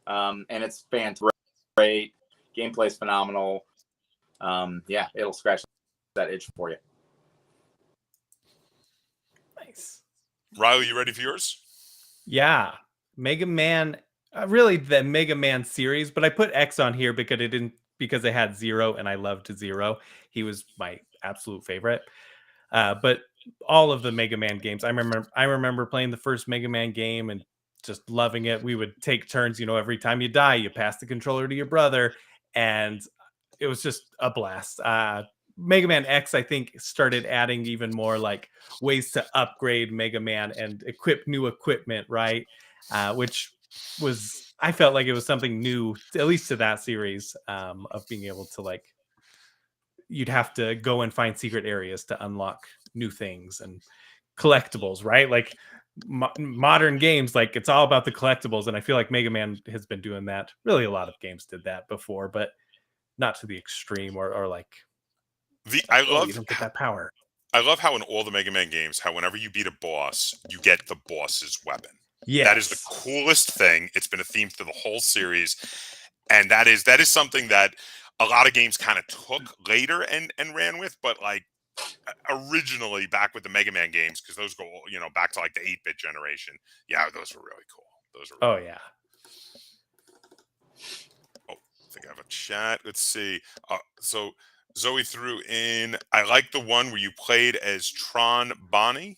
and it's fantastic. Great. Gameplay is phenomenal. Yeah, it'll scratch that itch for you. Nice. Riley, you ready for yours? Yeah. Mega Man, really the Mega Man series, but I put X on here because they had Zero, and I loved Zero. He was my absolute favorite. But all of the Mega Man games, I remember playing the first Mega Man game and just loving it. We would take turns, every time you die, you pass the controller to your brother, and it was just a blast. Mega Man X, I think, started adding even more like ways to upgrade Mega Man and equip new equipment, right? Which was, I felt like it was something new, at least to that series, of being able to like, you'd have to go and find secret areas to unlock new things and collectibles, right? Like modern games, like it's all about the collectibles, and I feel like Mega Man has been doing that. Really, a lot of games did that before, but not to the extreme, or like you don't get that power. I love how in all the Mega Man games, how whenever you beat a boss, you get the boss's weapon. Yes. That is the coolest thing. It's been a theme through the whole series, and that is something that a lot of games kind of took later and ran with, but like originally back with the Mega Man games, because those go back to like the 8-bit generation. Yeah, those were really cool. Yeah. Oh, I think I have a chat. Let's see. So Zoe threw in, I like the one where you played as Tron Bon.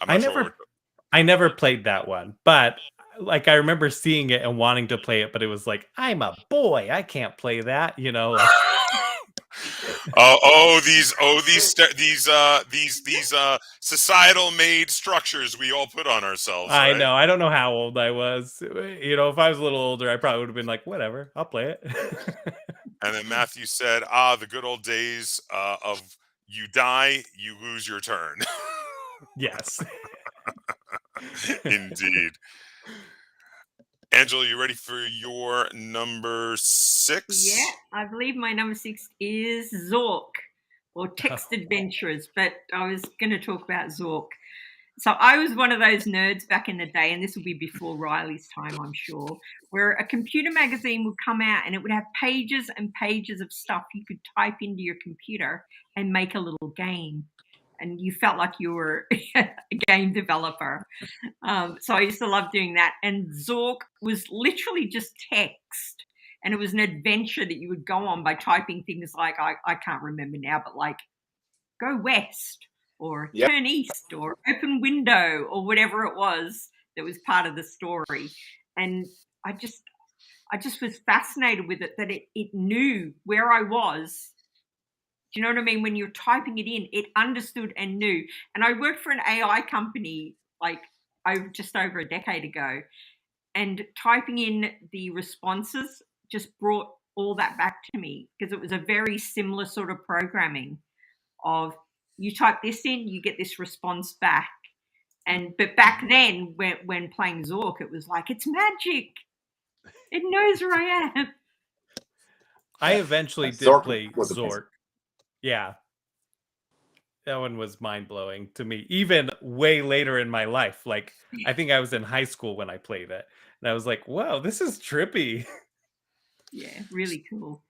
I never played that one, but like I remember seeing it and wanting to play it, but it was like, I'm a boy, I can't play that, like... these societal made structures we all put on ourselves. I right? know. I don't know how old I was. If I was a little older, I probably would have been like, whatever, I'll play it. And then Matthew said, the good old days of you die, you lose your turn. Yes. Indeed. Angela, you ready for your number 6? Yeah, I believe my number 6 is Zork, or Text Adventurers, but I was going to talk about Zork. So I was one of those nerds back in the day, and this will be before Riley's time, I'm sure, where a computer magazine would come out and it would have pages and pages of stuff you could type into your computer and make a little game. And you felt like you were a game developer. So I used to love doing that. And Zork was literally just text. And it was an adventure that you would go on by typing things like, I can't remember now, but like, go west, or turn east, or open window, or whatever it was that was part of the story. And I just was fascinated with it, that it knew where I was. Do you know what I mean? When you're typing it in, it understood and knew. And I worked for an AI company like just over a decade ago, and typing in the responses just brought all that back to me, because it was a very similar sort of programming of, you type this in, you get this response back. But back then, when playing Zork, it was like, it's magic. It knows where I am. I eventually did play Zork. Yeah. That one was mind-blowing to me, even way later in my life. Like, I think I was in high school when I played it. And I was like, whoa, this is trippy. Yeah, really cool.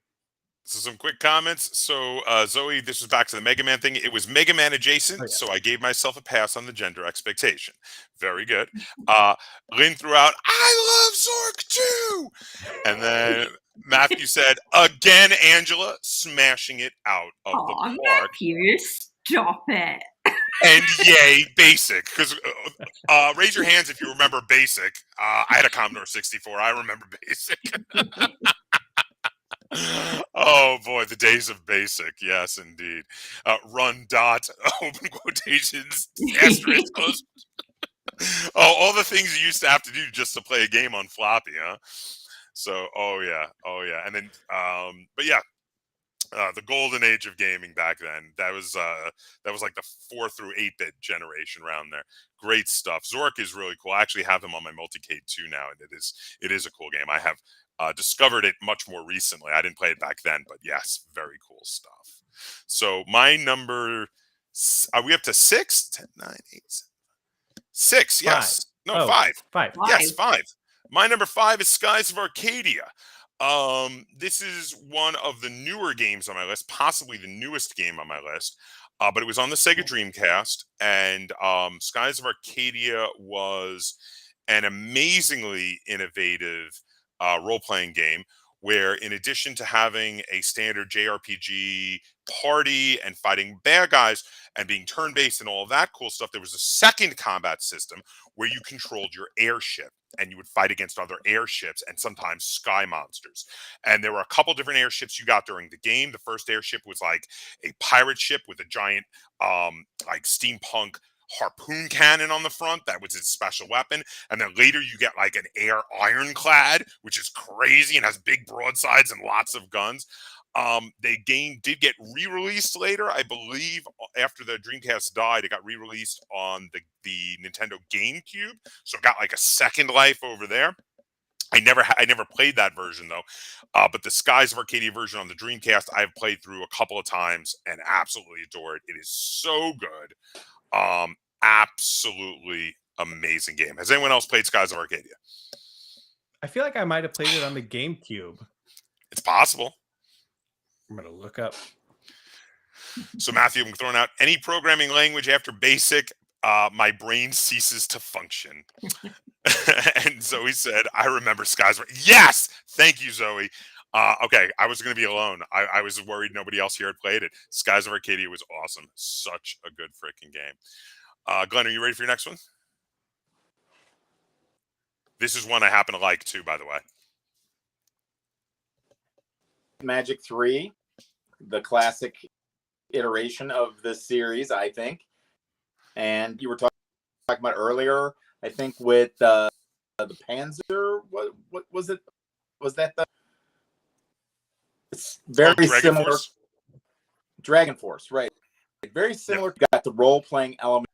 So some quick comments. So Zoe, this was back to the Mega Man thing. It was Mega Man adjacent, so I gave myself a pass on the gender expectation. Very good. Lynn threw out, I love Zork too! And then Matthew said, again, Angela, smashing it out of the park. Matthew, stop it. And yay, Basic. Because raise your hands if you remember Basic. I had a Commodore 64. I remember Basic. Oh boy, the days of Basic. Yes, indeed. Run dot, open quotations, asterisk, close. All the things you used to have to do just to play a game on floppy, huh? So, oh yeah. And then, but yeah, the golden age of gaming back then. That was like the 4 through 8-bit generation around there. Great stuff. Zork is really cool. I actually have him on my Multicade 2 now, and it is a cool game. I have discovered it much more recently. I didn't play it back then, but yes, very cool stuff. So my number, are we up to 6? 10, 9, 8, 7, 6, yes. Five. No, Oh, 5. 5. Yes, 5. My number 5 is Skies of Arcadia. This is one of the newer games on my list, possibly the newest game on my list. But it was on the Sega Dreamcast, and Skies of Arcadia was an amazingly innovative role-playing game where in addition to having a standard JRPG party and fighting bad guys and being turn-based and all of that cool stuff, there was a second combat system where you controlled your airship and you would fight against other airships and sometimes sky monsters. And there were a couple different airships you got during the game. The first airship was like a pirate ship with a giant like steampunk harpoon cannon on the front. That was its special weapon. And then later you get like an air ironclad, which is crazy and has big broadsides and lots of guns. The game did get re-released later, I believe. After the Dreamcast died, it got re-released on the Nintendo GameCube, so it got like a second life over there. I never played that version though, but the Skies of Arcadia version on the Dreamcast I've played through a couple of times and absolutely adore it. It is so good. Absolutely amazing game. Has anyone else played Skies of Arcadia? I feel like I might have played it on the GameCube. It's possible. I'm gonna look up. So Matthew, I'm throwing out any programming language after BASIC, my brain ceases to function. And Zoe said, I remember Skies. Yes! Thank you, Zoe. Okay, I was going to be alone. I was worried nobody else here had played it. Skies of Arcadia was awesome. Such a good freaking game. Glenn, are you ready for your next one? This is one I happen to like too, by the way. Magic 3, the classic iteration of this series, I think. And you were talking about earlier, I think, with the Panzer. What was it? Was that the? It's very Dragon similar. Force? Dragon Force, right? Very similar. Yep. You got the role-playing element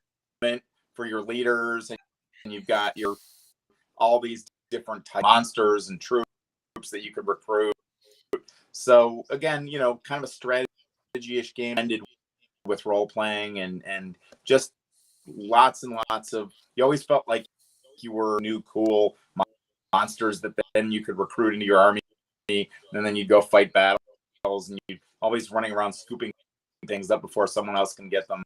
for your leaders, and you've got your all these different type monsters and troops that you could recruit. So again, you know, kind of a strategy-ish game ended with role-playing and just lots and lots of. You always felt like you were new, cool monsters that then you could recruit into your army, and then you'd go fight battles, and you'd always running around scooping things up before someone else can get them.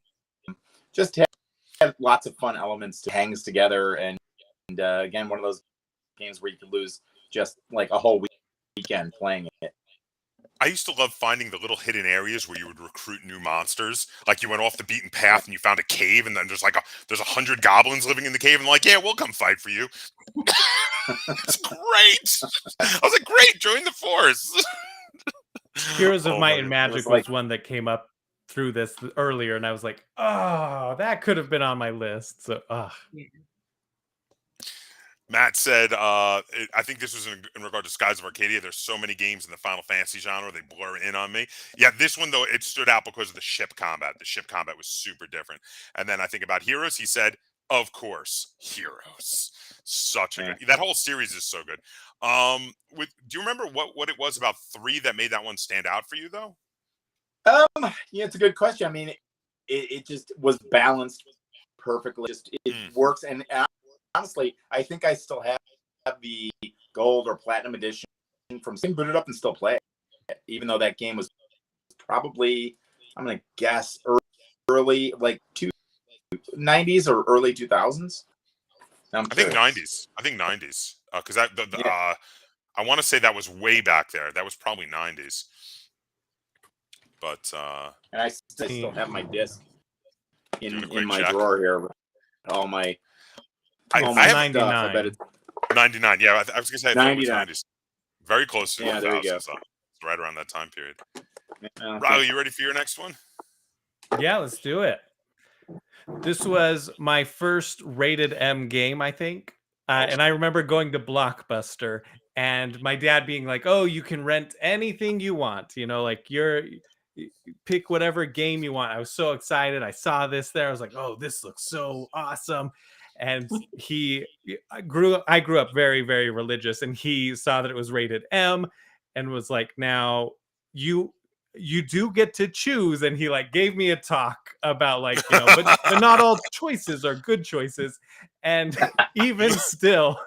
Just had lots of fun elements to hangs together, and again, one of those games where you could lose just like a whole weekend playing it. I used to love finding the little hidden areas where you would recruit new monsters. Like you went off the beaten path and you found a cave, and then there's 100 goblins living in the cave, and like, yeah, we'll come fight for you. It's great. I was like, great, join the force. Heroes of Might and God. Magic was one that came up through this earlier, and I was like, oh, that could have been on my list. So, Yeah. Matt said, I think this was in regard to Skies of Arcadia. There's so many games in the Final Fantasy genre, they blur in on me. Yeah, this one, though, it stood out because of the ship combat. The ship combat was super different. And then I think about Heroes, he said, of course, Heroes. Such a good... That whole series is so good. Do you remember what it was about 3 that made that one stand out for you, though? Yeah, it's a good question. I mean, it just was balanced perfectly. It works, and honestly, I think I still have the gold or platinum edition from boot it up and still play it, even though that game was probably, I'm gonna guess, early like 90s or early 2000s. I think 90s. Because I want to say that was way back there. That was probably 90s. But and I still have my disc in my check. drawer here. All my I have 99. I bet it's 99. Yeah, I was gonna say 99. 90s. Very close to 2000. There you go. So it's right around that time period. Okay. Riley, you ready for your next one? yeah, let's do it. This was my first rated M game, I think. And I remember going to Blockbuster and my dad being like, oh, you can rent anything you want. You know, like pick whatever game you want. I was so excited. I saw this there. I was like, oh, this looks so awesome. And I grew up very, very religious, and he saw that it was rated M and was like, now you do get to choose. And he like gave me a talk about like, you know, but not all choices are good choices. And even still,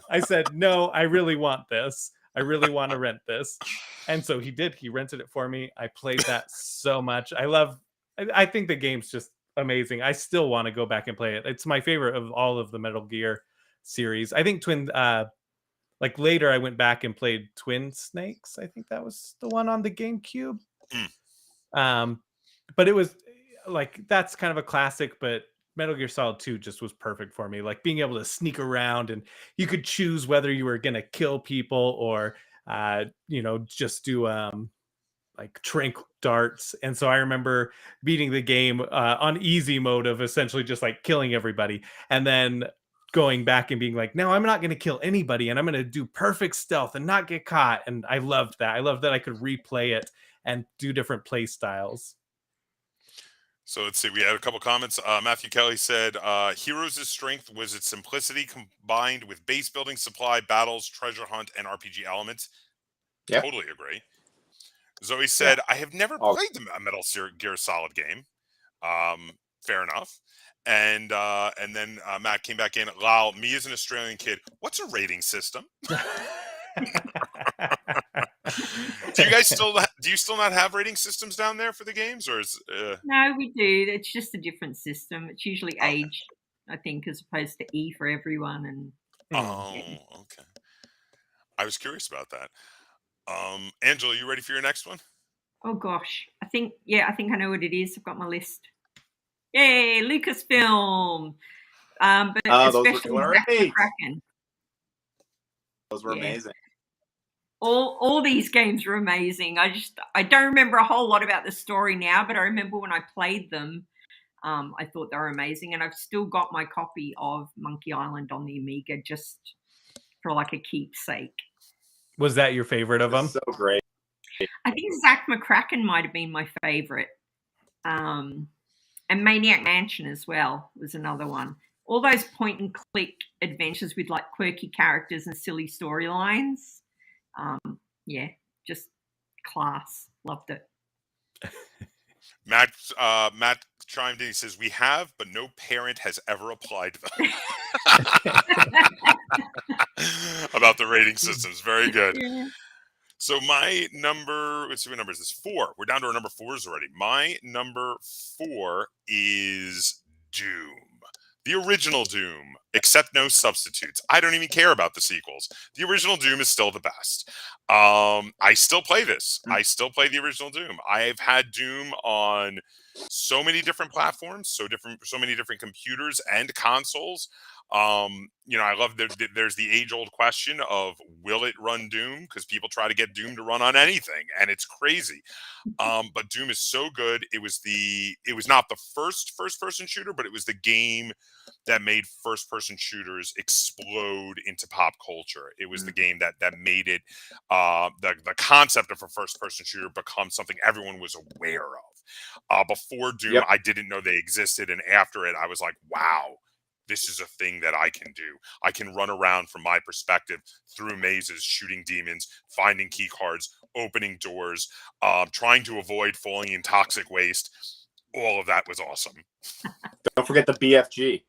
I said, no, I really want this. I really want to rent this. And so he did. He rented it for me. I played that so much. I think the game's just amazing. I still want to go back and play it. It's my favorite of all of the Metal Gear series. I think Like later, I went back and played Twin Snakes. I think that was the one on the GameCube. But it was like, that's kind of a classic, but Metal Gear Solid 2 just was perfect for me. Like being able to sneak around, and you could choose whether you were going to kill people or, just do like trank darts. And so I remember beating the game on easy mode of essentially just like killing everybody, and then going back and being like, no, I'm not going to kill anybody, and I'm going to do perfect stealth and not get caught. And I loved that. I loved that I could replay it and do different play styles. So let's see. We had a couple comments. Matthew Kelly said, Heroes' strength was its simplicity combined with base building, supply, battles, treasure hunt, and RPG elements. Yep. Totally agree. Zoe said, I have never Oh. played the Metal Gear Solid game. Fair enough. And then Matt came back in. Lal, me as an Australian kid, what's a rating system? Do you still not have rating systems down there for the games, or is No, we do. It's just a different system. It's usually Okay. age, I think, as opposed to E for everyone. And okay. I was curious about that. Angela, you ready for your next one? oh gosh, I think I know what it is. I've got my list. Yay, Lucasfilm. But those were especially Zack great. McCracken. Those were amazing. All these games were amazing. I don't remember a whole lot about the story now, but I remember when I played them, I thought they were amazing, and I've still got my copy of Monkey Island on the Amiga just for like a keepsake. Was that your favorite of them? So great. I think Zack McCracken might have been my favorite. And Maniac Mansion as well was another one. All those point and click adventures with like quirky characters and silly storylines. Just class. Loved it. Matt chimed in. He says, we have, but no parent has ever applied them. About the rating systems. Very good. Yeah. So my number, let's see, what number is this? 4. We're down to our number 4s already. My number 4 is Doom. The original Doom, except no substitutes. I don't even care about the sequels. The original Doom is still the best. I still play this. I still play the original Doom. I've had Doom on so many different platforms, so many different computers and consoles. I love there's the age-old question of, will it run Doom? Because people try to get Doom to run on anything, and it's crazy. But Doom is so good. It was not the first-person shooter, but it was the game that made first-person shooters explode into pop culture. It was the game that made it, the concept of a first-person shooter become something everyone was aware of. Before Doom, I didn't know they existed, and after it, I was like, wow. This is a thing that I can do. I can run around from my perspective through mazes, shooting demons, finding key cards, opening doors, trying to avoid falling in toxic waste. All of that was awesome. Don't forget the BFG.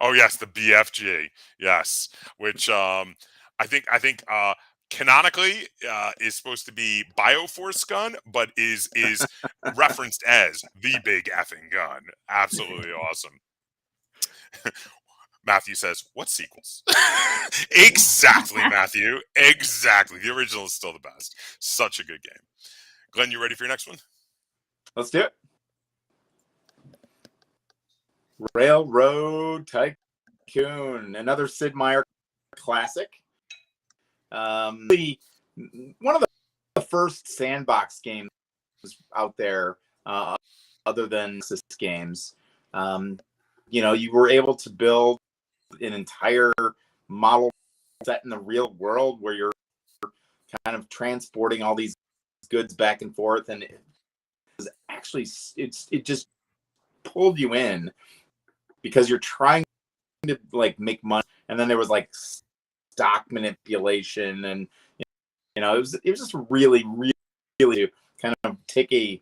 Oh yes, the BFG. Yes, which I think canonically is supposed to be Bioforce gun, but is referenced as the big effing gun. Absolutely awesome. Matthew says, what sequels? Exactly, Matthew. Exactly. The original is still the best. Such a good game. Glenn, you ready for your next one? Let's do it. Railroad Tycoon, another Sid Meier classic. One of the first sandbox games out there, other than Sys games. You were able to build an entire model set in the real world where you're kind of transporting all these goods back and forth, and it was actually it just pulled you in because you're trying to like make money, and then there was like stock manipulation, and it was just really kind of take a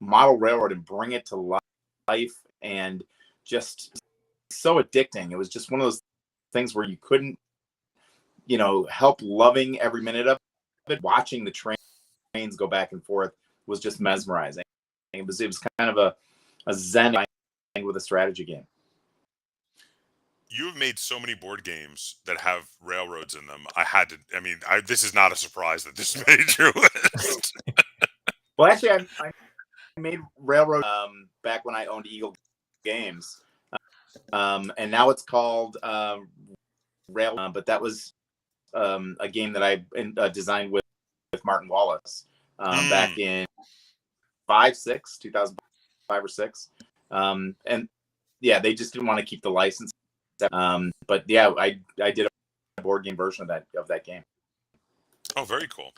model railroad and bring it to life, and just so addicting. It was just one of those things where you couldn't, help loving every minute of it. Watching the trains go back and forth was just mesmerizing. It was kind of a zen with a strategy game. You've made so many board games that have railroads in them. This is not a surprise that this made your list. Well, actually, I made Railroad back when I owned Eagle Games, and now it's called Rail. But that was a game that I designed with Martin Wallace back in 2005 or 6, and yeah, they just didn't want to keep the license. But yeah, I did a board game version of that game. Oh, very cool.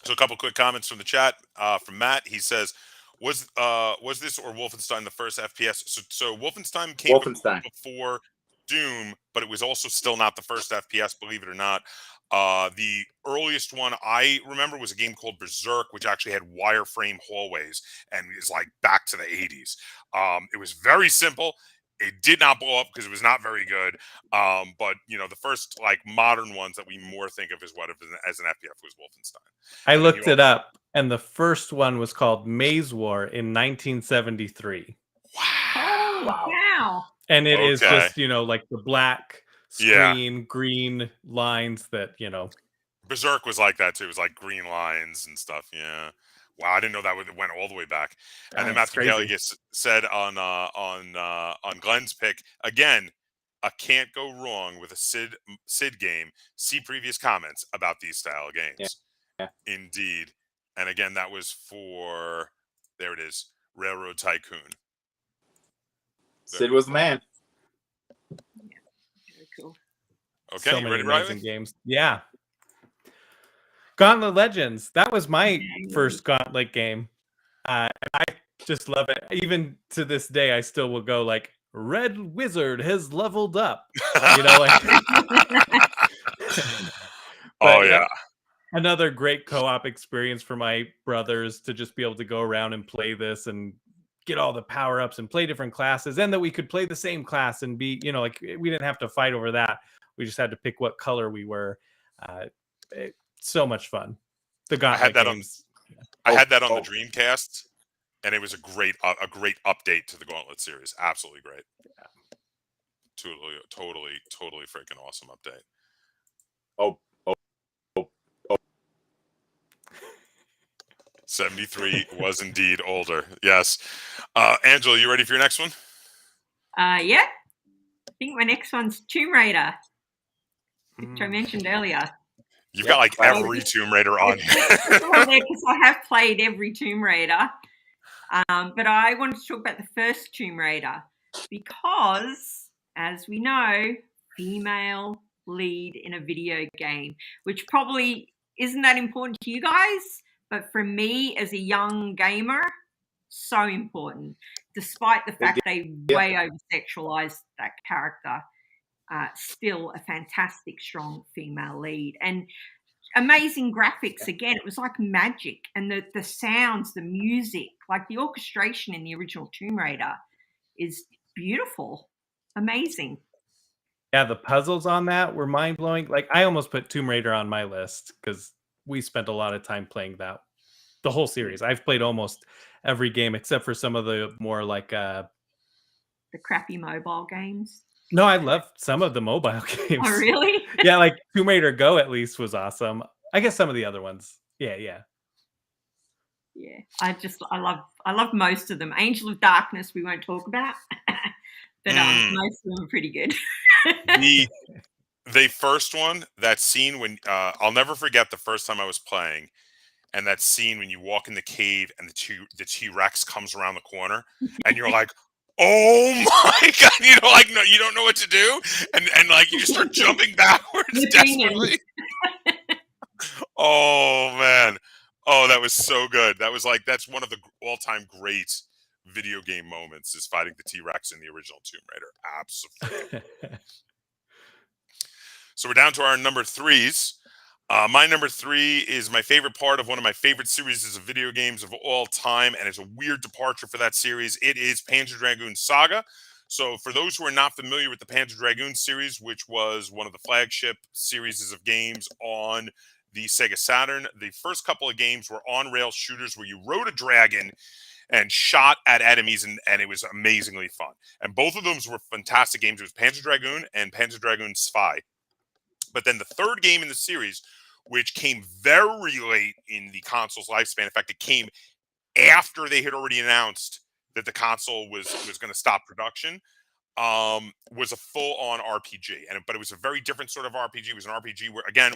So a couple quick comments from the chat. From Matt, he says, "Was this or Wolfenstein the first FPS?" So Wolfenstein came before Doom, but it was also still not the first FPS, believe it or not. The earliest one I remember was a game called Berserk, which actually had wireframe hallways and is like back to the 80s. It was very simple. It did not blow up because it was not very good. But the first like modern ones that we more think of as as an FPF was Wolfenstein. I looked it up, and the first one was called Maze War in 1973. Wow. And it is just, like the black screen, green lines that, Berserk was like that too. It was like green lines and stuff. Yeah. Wow, I didn't know that went all the way back. And then Matthew Kelly said on Glenn's pick again, I can't go wrong with a Sid game. See previous comments about these style games. Yeah. Indeed. And again, that was for there it is, Railroad Tycoon. Sid was the man. Very cool. Okay, so you many ready, amazing Riley? games. Yeah. Gauntlet Legends. That was my first Gauntlet game. I just love it. Even to this day, I still will go like, Red Wizard has leveled up. Oh, yeah. Another great co-op experience for my brothers to just be able to go around and play this and get all the power-ups and play different classes, and that we could play the same class and be, we didn't have to fight over that. We just had to pick what color we were. So much fun. The Gauntlet games. I had that on the Dreamcast, and it was a great update to the Gauntlet series. Absolutely great. Yeah. Totally freaking awesome update. Oh. 73 was indeed older. Yes. Angela, you ready for your next one? Yeah. I think my next one's Tomb Raider, which I mentioned earlier. You've got like every Tomb Raider on here. Because I have played every Tomb Raider. But I wanted to talk about the first Tomb Raider because, as we know, female lead in a video game, which probably isn't that important to you guys, but for me as a young gamer, so important. Despite the fact they way over-sexualized that character, still a fantastic, strong female lead. And amazing graphics. Again, it was like magic. And the sounds, the music, like the orchestration in the original Tomb Raider is beautiful. Amazing. Yeah, the puzzles on that were mind-blowing. Like, I almost put Tomb Raider on my list because we spent a lot of time playing that. The whole series. I've played almost every game except for some of the more like... the crappy mobile games. No, I love some of the mobile games. Oh, really? Yeah, like Tomb Raider Go at least was awesome. I guess some of the other ones. Yeah. I love most of them. Angel of Darkness we won't talk about, but most of them are pretty good. The first one, that scene when I'll never forget the first time I was playing, and that scene when you walk in the cave and the T-Rex comes around the corner, and you're like, oh my god! You don't know what to do, and like you just start jumping backwards desperately. Oh man! Oh, that was so good. That's one of the all-time great video game moments is fighting the T-Rex in the original Tomb Raider. Absolutely. So we're down to our number threes. My number 3 is my favorite part of one of my favorite series of video games of all time, and it's a weird departure for that series. It is Panzer Dragoon Saga. So for those who are not familiar with the Panzer Dragoon series, which was one of the flagship series of games on the Sega Saturn, the first couple of games were on-rail shooters where you rode a dragon and shot at enemies, and it was amazingly fun. And both of them were fantastic games. It was Panzer Dragoon and Panzer Dragoon Spy. But then the third game in the series, which came very late in the console's lifespan, in fact, it came after they had already announced that the console was going to stop production, was a full-on RPG, but it was a very different sort of RPG. It was an RPG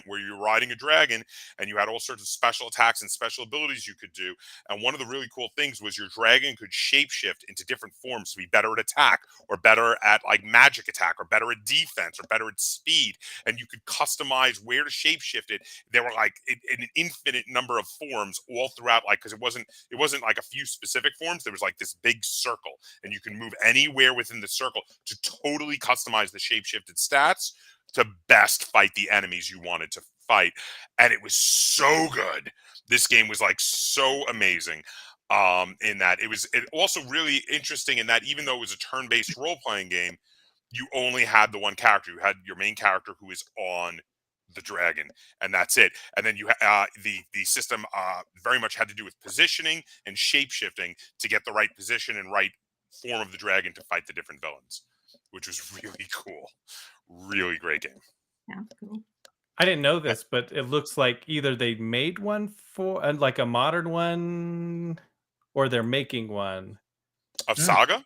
where you're riding a dragon and you had all sorts of special attacks and special abilities you could do. And one of the really cool things was your dragon could shapeshift into different forms to be better at attack, or better at like magic attack, or better at defense, or better at speed. And you could customize where to shapeshift it. There were like an infinite number of forms all throughout, like, because it wasn't like a few specific forms. There was like this big circle, and you can move anywhere within the circle to totally customize the shapeshifted stats to best fight the enemies you wanted to fight. And it was so good. This game was like so amazing in that it also really interesting in that even though it was a turn-based role-playing game, you only had the one character. You had your main character who is on the dragon, and that's it. And then you the system very much had to do with positioning and shape-shifting to get the right position and right form of the dragon to fight the different villains, which was really cool. Really great game. Sounds cool. I didn't know this, but it looks like either they made one for like a modern one, or they're making one Of Saga?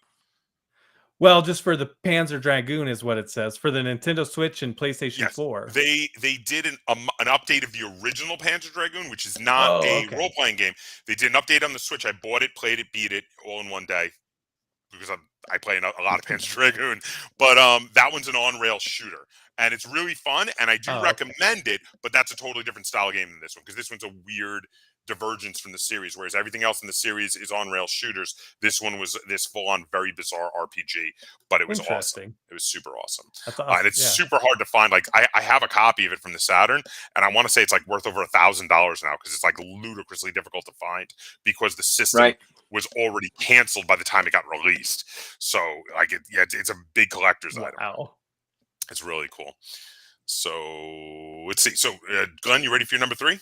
Well, just for the Panzer Dragoon is what it says for the Nintendo Switch and PlayStation Yes, 4. they did an update of the original Panzer Dragoon, which is not a role-playing game. They did an update on the Switch. I bought it, played it, beat it all in one day because I play a lot of Panzer Dragoon. But that one's an on-rail shooter, and it's really fun, and I do recommend it. But that's a totally different style game than this one, because this one's a weird divergence from the series, whereas everything else in the series is on-rail shooters. This one was this full-on very bizarre RPG, but it was awesome. It was super awesome. That's awesome. And it's super hard to find. Like I have a copy of it from the Saturn, and I want to say it's like worth over $1,000 now, because it's like ludicrously difficult to find because the system was already canceled by the time it got released. So like it's a big collector's item. It's really cool. So let's see. So Glenn, you ready for your number 3?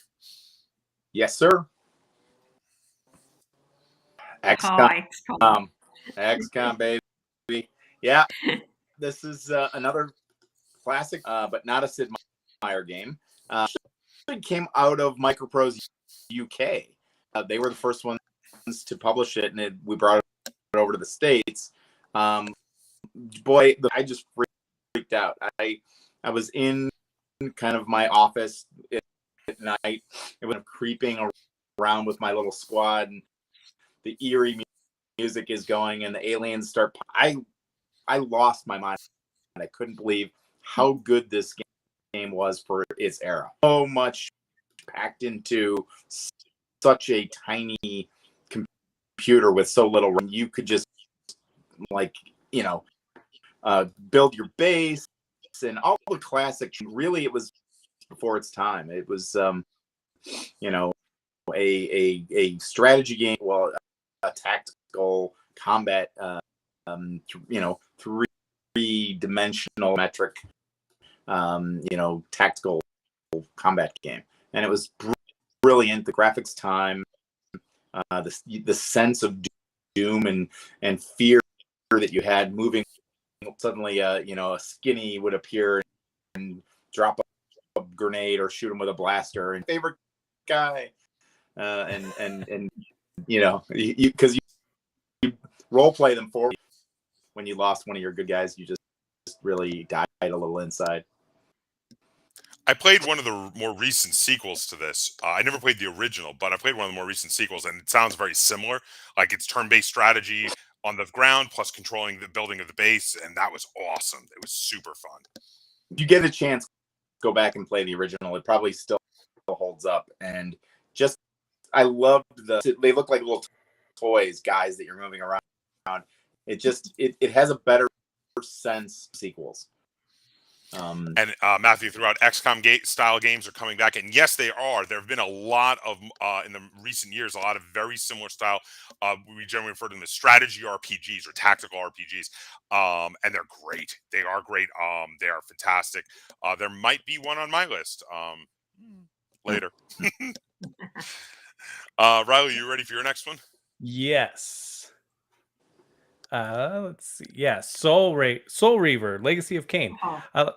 Yes, sir. XCOM. XCOM, baby. Yeah, this is another classic, but not a Sid Meier game. It came out of Microprose UK. They were the first ones to publish it, and we brought it over to the States. Boy, I just freaked out. I was in kind of my office at night. It was creeping around with my little squad, and the eerie music is going, and the aliens start. I lost my mind. I couldn't believe how good this game was for its era. So much packed into such a tiny computer with so little. You could just build your base and all the classic. Really, it was before its time. It was a strategy game, a tactical combat, three-dimensional metric, tactical combat game, and it was brilliant. The graphics, time, the sense of doom and fear that you had moving. Suddenly, a skinny would appear and drop a grenade or shoot him with a blaster. And favorite guy, because you role play them forward. When you lost one of your good guys, you just really died a little inside. I played one of the more recent sequels to this. I never played the original, but I played one of the more recent sequels, and it sounds very similar. Like it's turn-based strategy on the ground plus controlling the building of the base, and that was awesome. It was super fun. If you get a chance, go back and play the original. It probably still holds up, and just I loved they look like little toys, guys that you're moving around. It has a better sense of sequels. And Matthew threw out XCOM style games are coming back, and yes, they are. There have been a lot of in the recent years, a lot of very similar style. We generally refer to them as strategy RPGs or tactical RPGs, and they're great. They are great. They are fantastic. There might be one on my list later. Riley, you ready for your next one? Yes. Let's see. Yeah, Soul Reaver, Legacy of Kain. Oh, I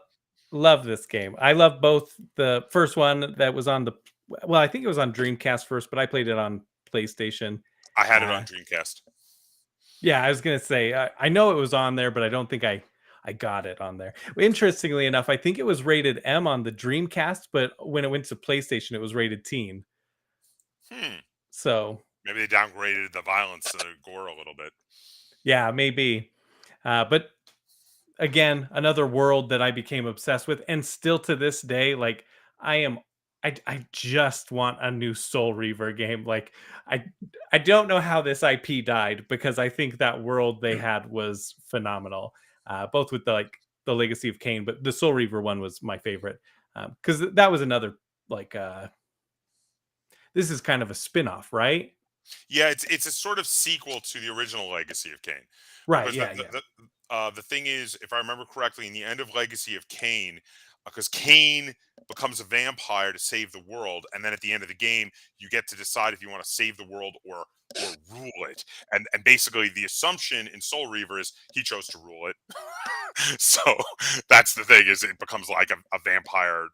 love this game. I love both the first one that was on the I think it was on Dreamcast first, but I played it on PlayStation. I had it on Dreamcast. Yeah, I was gonna say I know it was on there, but I don't think I got it on there. Interestingly enough, I think it was rated M on the Dreamcast, but when it went to PlayStation, it was rated teen. So maybe they downgraded the violence to the gore a little bit. Yeah, maybe. But again, another world that I became obsessed with, and still to this day, like I just want a new Soul Reaver game. Like I don't know how this IP died, because I think that world they had was phenomenal. Both with the Legacy of Kain, but the Soul Reaver one was my favorite, because that was another this is kind of a spin-off, right? Yeah, it's a sort of sequel to the original Legacy of Kain. Right. Because Yeah. the thing is, if I remember correctly, in the end of Legacy of Kain, because Kain becomes a vampire to save the world, and then at the end of the game, you get to decide if you want to save the world or rule it. And basically, the assumption in Soul Reaver is he chose to rule it. So that's the thing, is it becomes like a vampire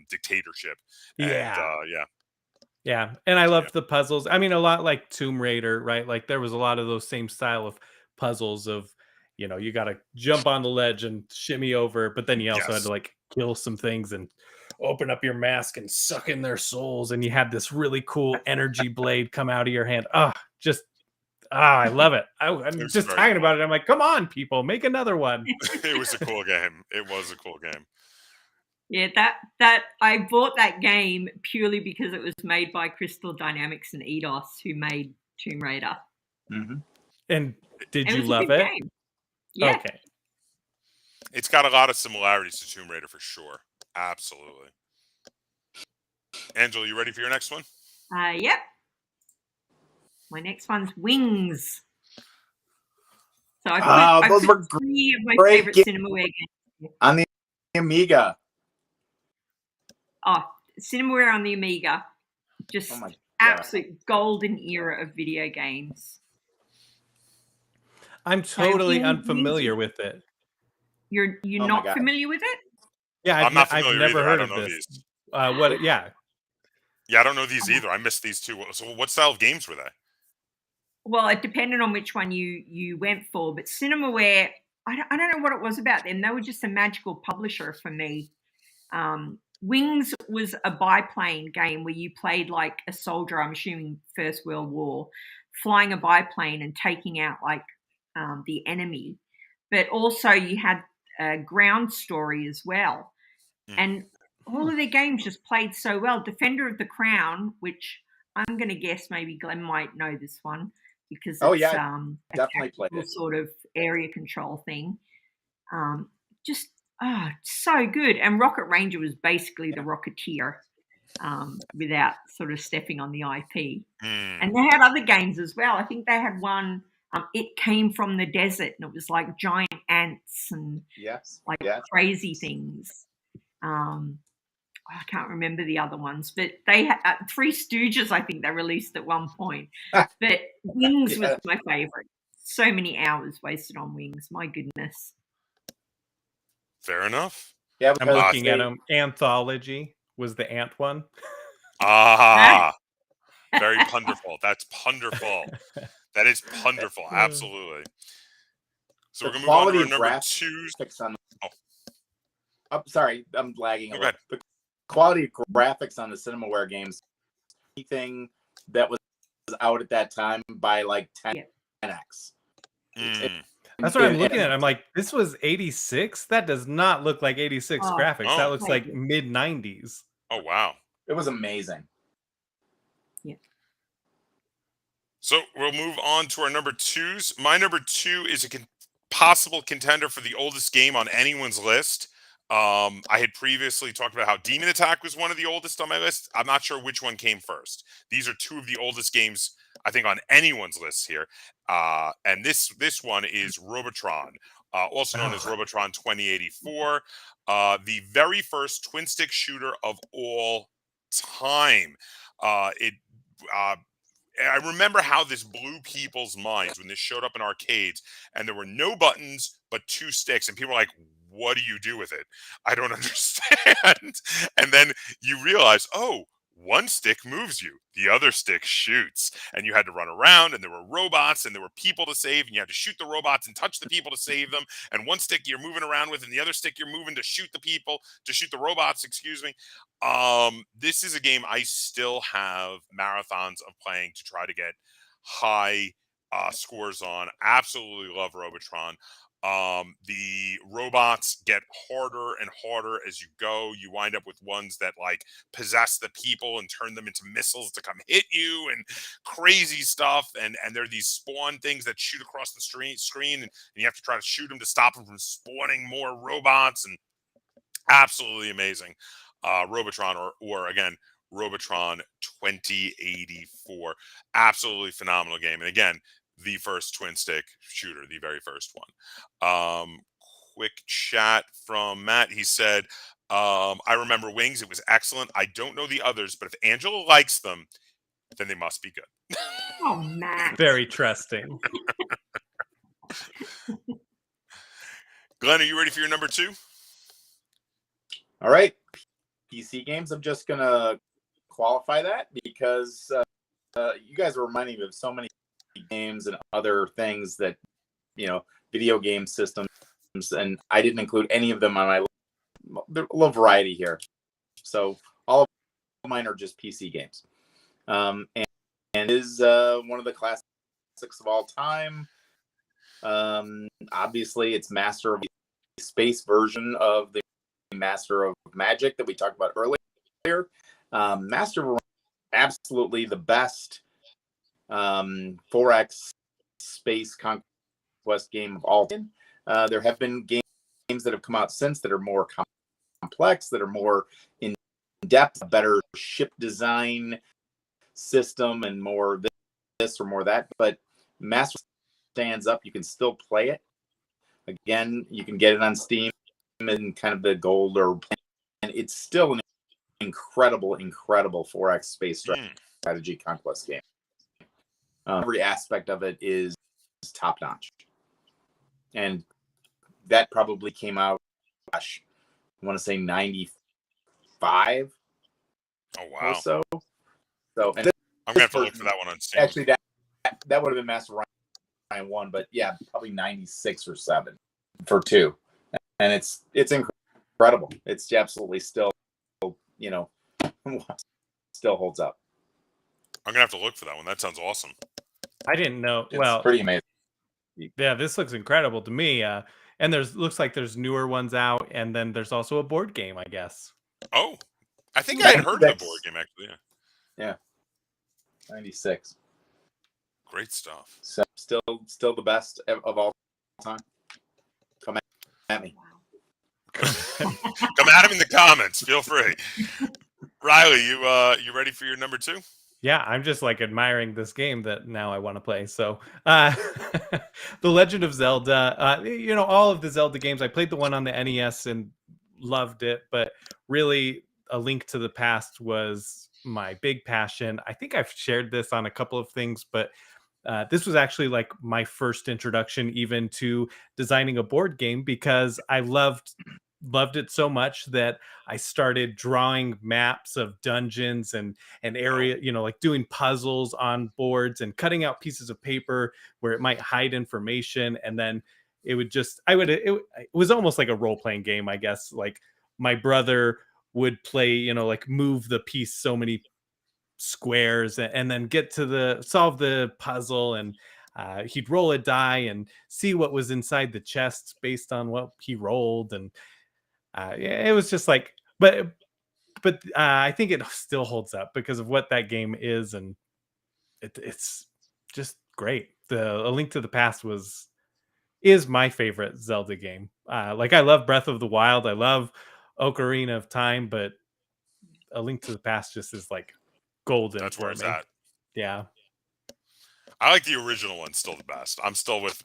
dictatorship. Yeah. And, yeah. Yeah, and I loved the puzzles. I mean, a lot like Tomb Raider, right? Like there was a lot of those same style of puzzles of, you got to jump on the ledge and shimmy over, but then you also had to like kill some things and open up your mask and suck in their souls, and you had this really cool energy blade come out of your hand. I love it. I'm just talking about it. I'm like, come on, people, make another one. It was a cool game. It was a cool game. Yeah, that I bought that game purely because it was made by Crystal Dynamics and Eidos, who made Tomb Raider. Mm-hmm. And did you love it? Game. Yeah. Okay. It's got a lot of similarities to Tomb Raider for sure. Absolutely. Angela, you ready for your next one? Yep. My next one's Wings. So I those put were 3 of my great favorite Cinemaware games on the Amiga. Oh, Cinemaware on the Amiga. Just absolute golden era of video games. I'm totally unfamiliar with it. You're not familiar with it? Yeah, I'm not familiar I've never either. heard I don't of know this. these. Yeah. Yeah, I don't know these either. I missed these two. So what style of games were they? Well, it depended on which one you went for, but Cinemaware, I don't know what it was about them. They were just a magical publisher for me. Wings was a biplane game where you played like a soldier, I'm assuming First World War, flying a biplane and taking out like the enemy. But also you had a ground story as well. And all of their games just played so well. Defender of the Crown, which I'm going to guess maybe Glenn might know this one because it's definitely played it. Sort of area control thing. Just so good. And Rocket Ranger was basically the Rocketeer without sort of stepping on the IP. And they had other games as well. I think they had one, It Came from the Desert, and it was like giant ants and crazy things. I can't remember the other ones, but they had Three Stooges, I think they released at one point. But Wings was my favorite. So many hours wasted on Wings. My goodness. Fair enough. Yeah, I'm looking at them. Anthology was the ant one. Very punderful. That's punderful. That is punderful. Absolutely. So we're going to move on to our number 2. I'm sorry, I'm lagging a little. The quality of graphics on the Cinemaware games, anything that was out at that time by like 10x. That's what I'm looking at. I'm like, this was 86? That does not look like 86 graphics. That looks like mid-90s. Oh, wow. It was amazing. Yeah. So we'll move on to our number 2s. My number 2 is a possible contender for the oldest game on anyone's list. I had previously talked about how Demon Attack was one of the oldest on my list. I'm not sure which one came first. These are 2 of the oldest games, I think, on anyone's list here. And this one is Robotron, also known as Robotron 2084, the very first twin-stick shooter of all time. I remember how this blew people's minds when this showed up in arcades and there were no buttons but 2 sticks, and people were like, what do you do with it? I don't understand. And then you realize, oh, one stick moves you, the other stick shoots, and you had to run around, and there were robots, and there were people to save, and you had to shoot the robots and touch the people to save them. And one stick you're moving around with, and the other stick you're moving to shoot the people, to shoot the robots. Excuse me. This is a game I still have marathons of playing to try to get high scores on. Absolutely love Robotron. The robots get harder and harder as you go. You wind up with ones that like possess the people and turn them into missiles to come hit you and crazy stuff. And there are these spawn things that shoot across the screen, and you have to try to shoot them to stop them from spawning more robots. And absolutely amazing. Robotron, or again, Robotron 2084. Absolutely phenomenal game. And again, the first twin stick shooter, the very first one. Quick chat from Matt. He said, I remember Wings. It was excellent. I don't know the others, but if Angela likes them, then they must be good. Oh, Matt. Very trusting. Glenn, are you ready for your number 2? All right. PC games. I'm just going to qualify that because you guys are reminding me of so many games and other things that, video game systems, and I didn't include any of them on my list. There's a little variety here. So all of mine are just PC games. And is one of the classics of all time. Obviously, it's Master of the Space version of the Master of Magic that we talked about earlier. Master of absolutely the best 4X space conquest game of all time. There have been games that have come out since that are more complex, that are more in depth, better ship design system, and more this or more that. But Master stands up. You can still play it. Again, you can get it on Steam in kind of the gold, and it's still an incredible 4X space strategy conquest game. Every aspect of it is top notch, and that probably came out, gosh, I want to say 95. Oh wow! Or so and I'm gonna have to look for that one on Steam. Actually, that would have been Master Ryan 1, but yeah, probably 96 or 7 for 2, and it's incredible. It's absolutely still, still holds up. I'm gonna have to look for that one. That sounds awesome. I didn't know. It's pretty amazing. Yeah, this looks incredible to me. And looks like there's newer ones out, and then there's also a board game, I guess. Oh, I think I had heard of the board game actually. Yeah. 96. Great stuff. So still the best of all time. Come at me. Come at him in the comments. Feel free. Riley, you ready for your number 2? Yeah, I'm just like admiring this game that now I want to play. So, The Legend of Zelda, all of the Zelda games, I played the one on the NES and loved it, but really A Link to the Past was my big passion. I think I've shared this on a couple of things, but this was actually like my first introduction even to designing a board game, because I loved it so much that I started drawing maps of dungeons and area, like doing puzzles on boards and cutting out pieces of paper where it might hide information. And then it was almost like a role-playing game, I guess. Like my brother would play, like move the piece so many squares and then get to solve the puzzle, and he'd roll a die and see what was inside the chest based on what he rolled. And it was just like, but I think it still holds up because of what that game is, and it's just great. A Link to the Past is my favorite Zelda game. Like I love Breath of the Wild, I love Ocarina of Time, but A Link to the Past just is like golden. That's where it's me. at. Yeah. I like the original one still the best. I'm still with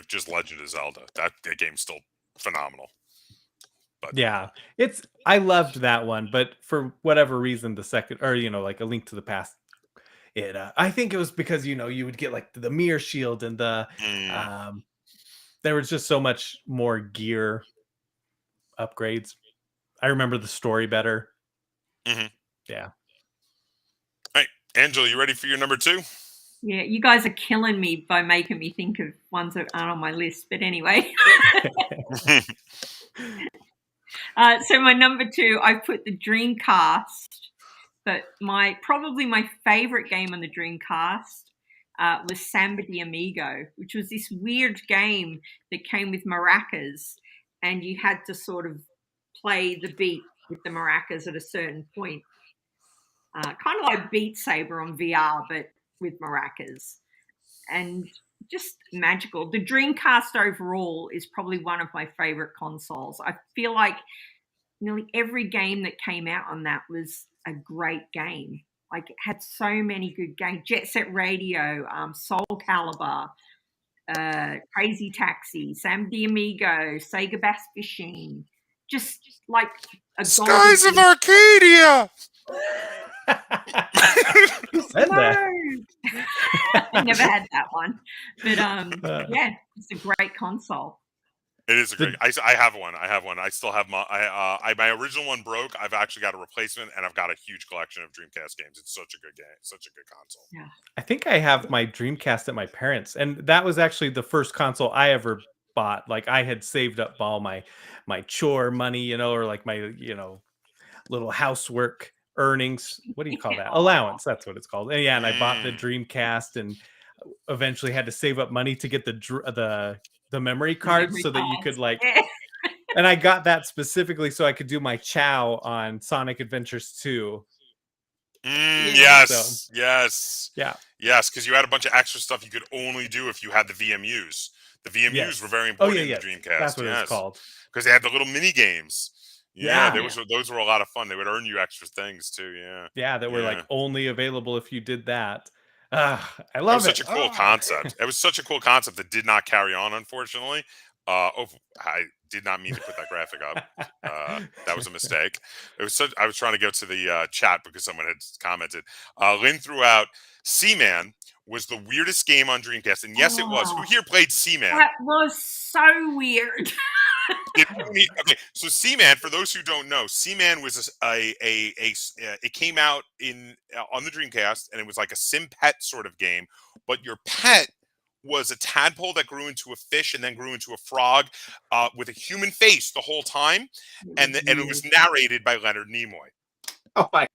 just Legend of Zelda. That game's still phenomenal. But yeah, I loved that one, but for whatever reason, the second, or like A Link to the Past, I think it was because you would get like the mirror shield and the there was just so much more gear upgrades. I remember the story better. Mm-hmm. Yeah. All right, Angela, you ready for your number 2? Yeah, you guys are killing me by making me think of ones that aren't on my list. But anyway. So my number 2, I put the Dreamcast. But probably my favorite game on the Dreamcast was Samba de Amigo, which was this weird game that came with maracas, and you had to sort of play the beat with the maracas at a certain point. Kind of like Beat Saber on VR, but with maracas. And just magical. The Dreamcast overall is probably one of my favorite consoles. I feel like nearly every game that came out on that was a great game. Like, it had so many good games. Jet Set Radio, Soul Calibur, Crazy Taxi, Sam the Amigo, Sega Bass Fishing. Just like a Skies of Arcadia! Who said that? I never had that one. But yeah, it's a great console. It is a great. I have one. I still have my. My original one broke. I've actually got a replacement, and I've got a huge collection of Dreamcast games. It's such a good game. Such a good console. Yeah. I think I have my Dreamcast at my parents', and that was actually the first console I ever bought. Like, I had saved up all my chore money, or like my little housework earnings. What do you call that? Allowance. That's what it's called. And yeah, and I bought the Dreamcast, and eventually had to save up money to get the memory cards so that you could and I got that specifically so I could do my chow on Sonic Adventures 2. Yes. Yes. Yeah. Yes, because you had a bunch of extra stuff you could only do if you had the VMUs. The VMUs were very important in the Dreamcast. That's what it's called. Because they had the little mini games. Yeah. Those were a lot of fun. They would earn you extra things too. Yeah. Yeah, that were like only available if you did that. I love it. Such a cool concept. It was such a cool concept that did not carry on, unfortunately. I did not mean to put that graphic up. That was a mistake. It was I was trying to go to the chat because someone had commented. Lynn threw out Seaman was the weirdest game on Dreamcast, and yes, it was. Who here played Seaman? That was so weird. Okay, so Seaman, for those who don't know, Seaman was it came out on the Dreamcast, and it was like a sim pet sort of game, but your pet was a tadpole that grew into a fish and then grew into a frog with a human face the whole time, and it was narrated by Leonard Nimoy. Oh my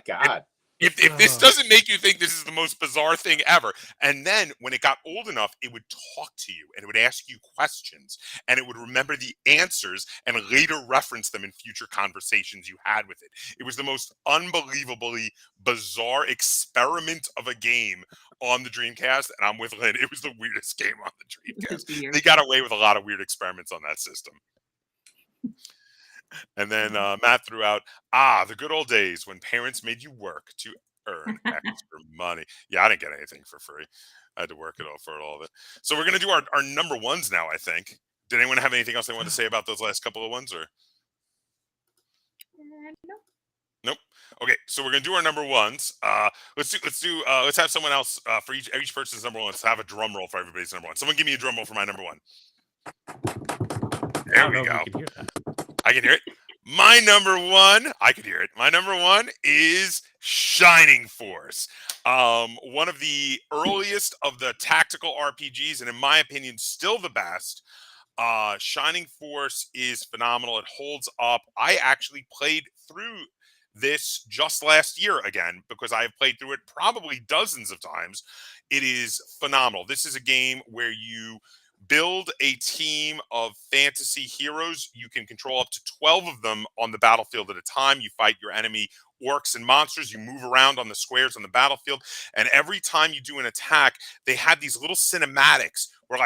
God. If this doesn't make you think this is the most bizarre thing ever. And then when it got old enough, it would talk to you and it would ask you questions and it would remember the answers and later reference them in future conversations you had with it. It was the most unbelievably bizarre experiment of a game on the Dreamcast. And I'm with Lynn. It was the weirdest game on the Dreamcast. They got away with a lot of weird experiments on that system. And then Matt threw out, the good old days when parents made you work to earn extra money. Yeah, I didn't get anything for free. I had to work for all of it. So we're going to do our number ones now, I think. Did anyone have anything else they wanted to say about those last couple of ones? Or No. Nope. Okay, so we're going to do our number ones. Let's have someone else for each person's number one. Let's have a drum roll for everybody's number one. Someone give me a drum roll for my number one. There we go. I can hear it. My number one, I can hear it. My number one is Shining Force. One of the earliest of the tactical RPGs, and in my opinion, still the best. Shining Force is phenomenal. It holds up. I actually played through this just last year again because I have played through it probably dozens of times. It is phenomenal. This is a game where you build a team of fantasy heroes. You can control up to 12 of them on the battlefield at a time. You fight your enemy orcs and monsters. You move around on the squares on the battlefield. And every time you do an attack, they have these little cinematics where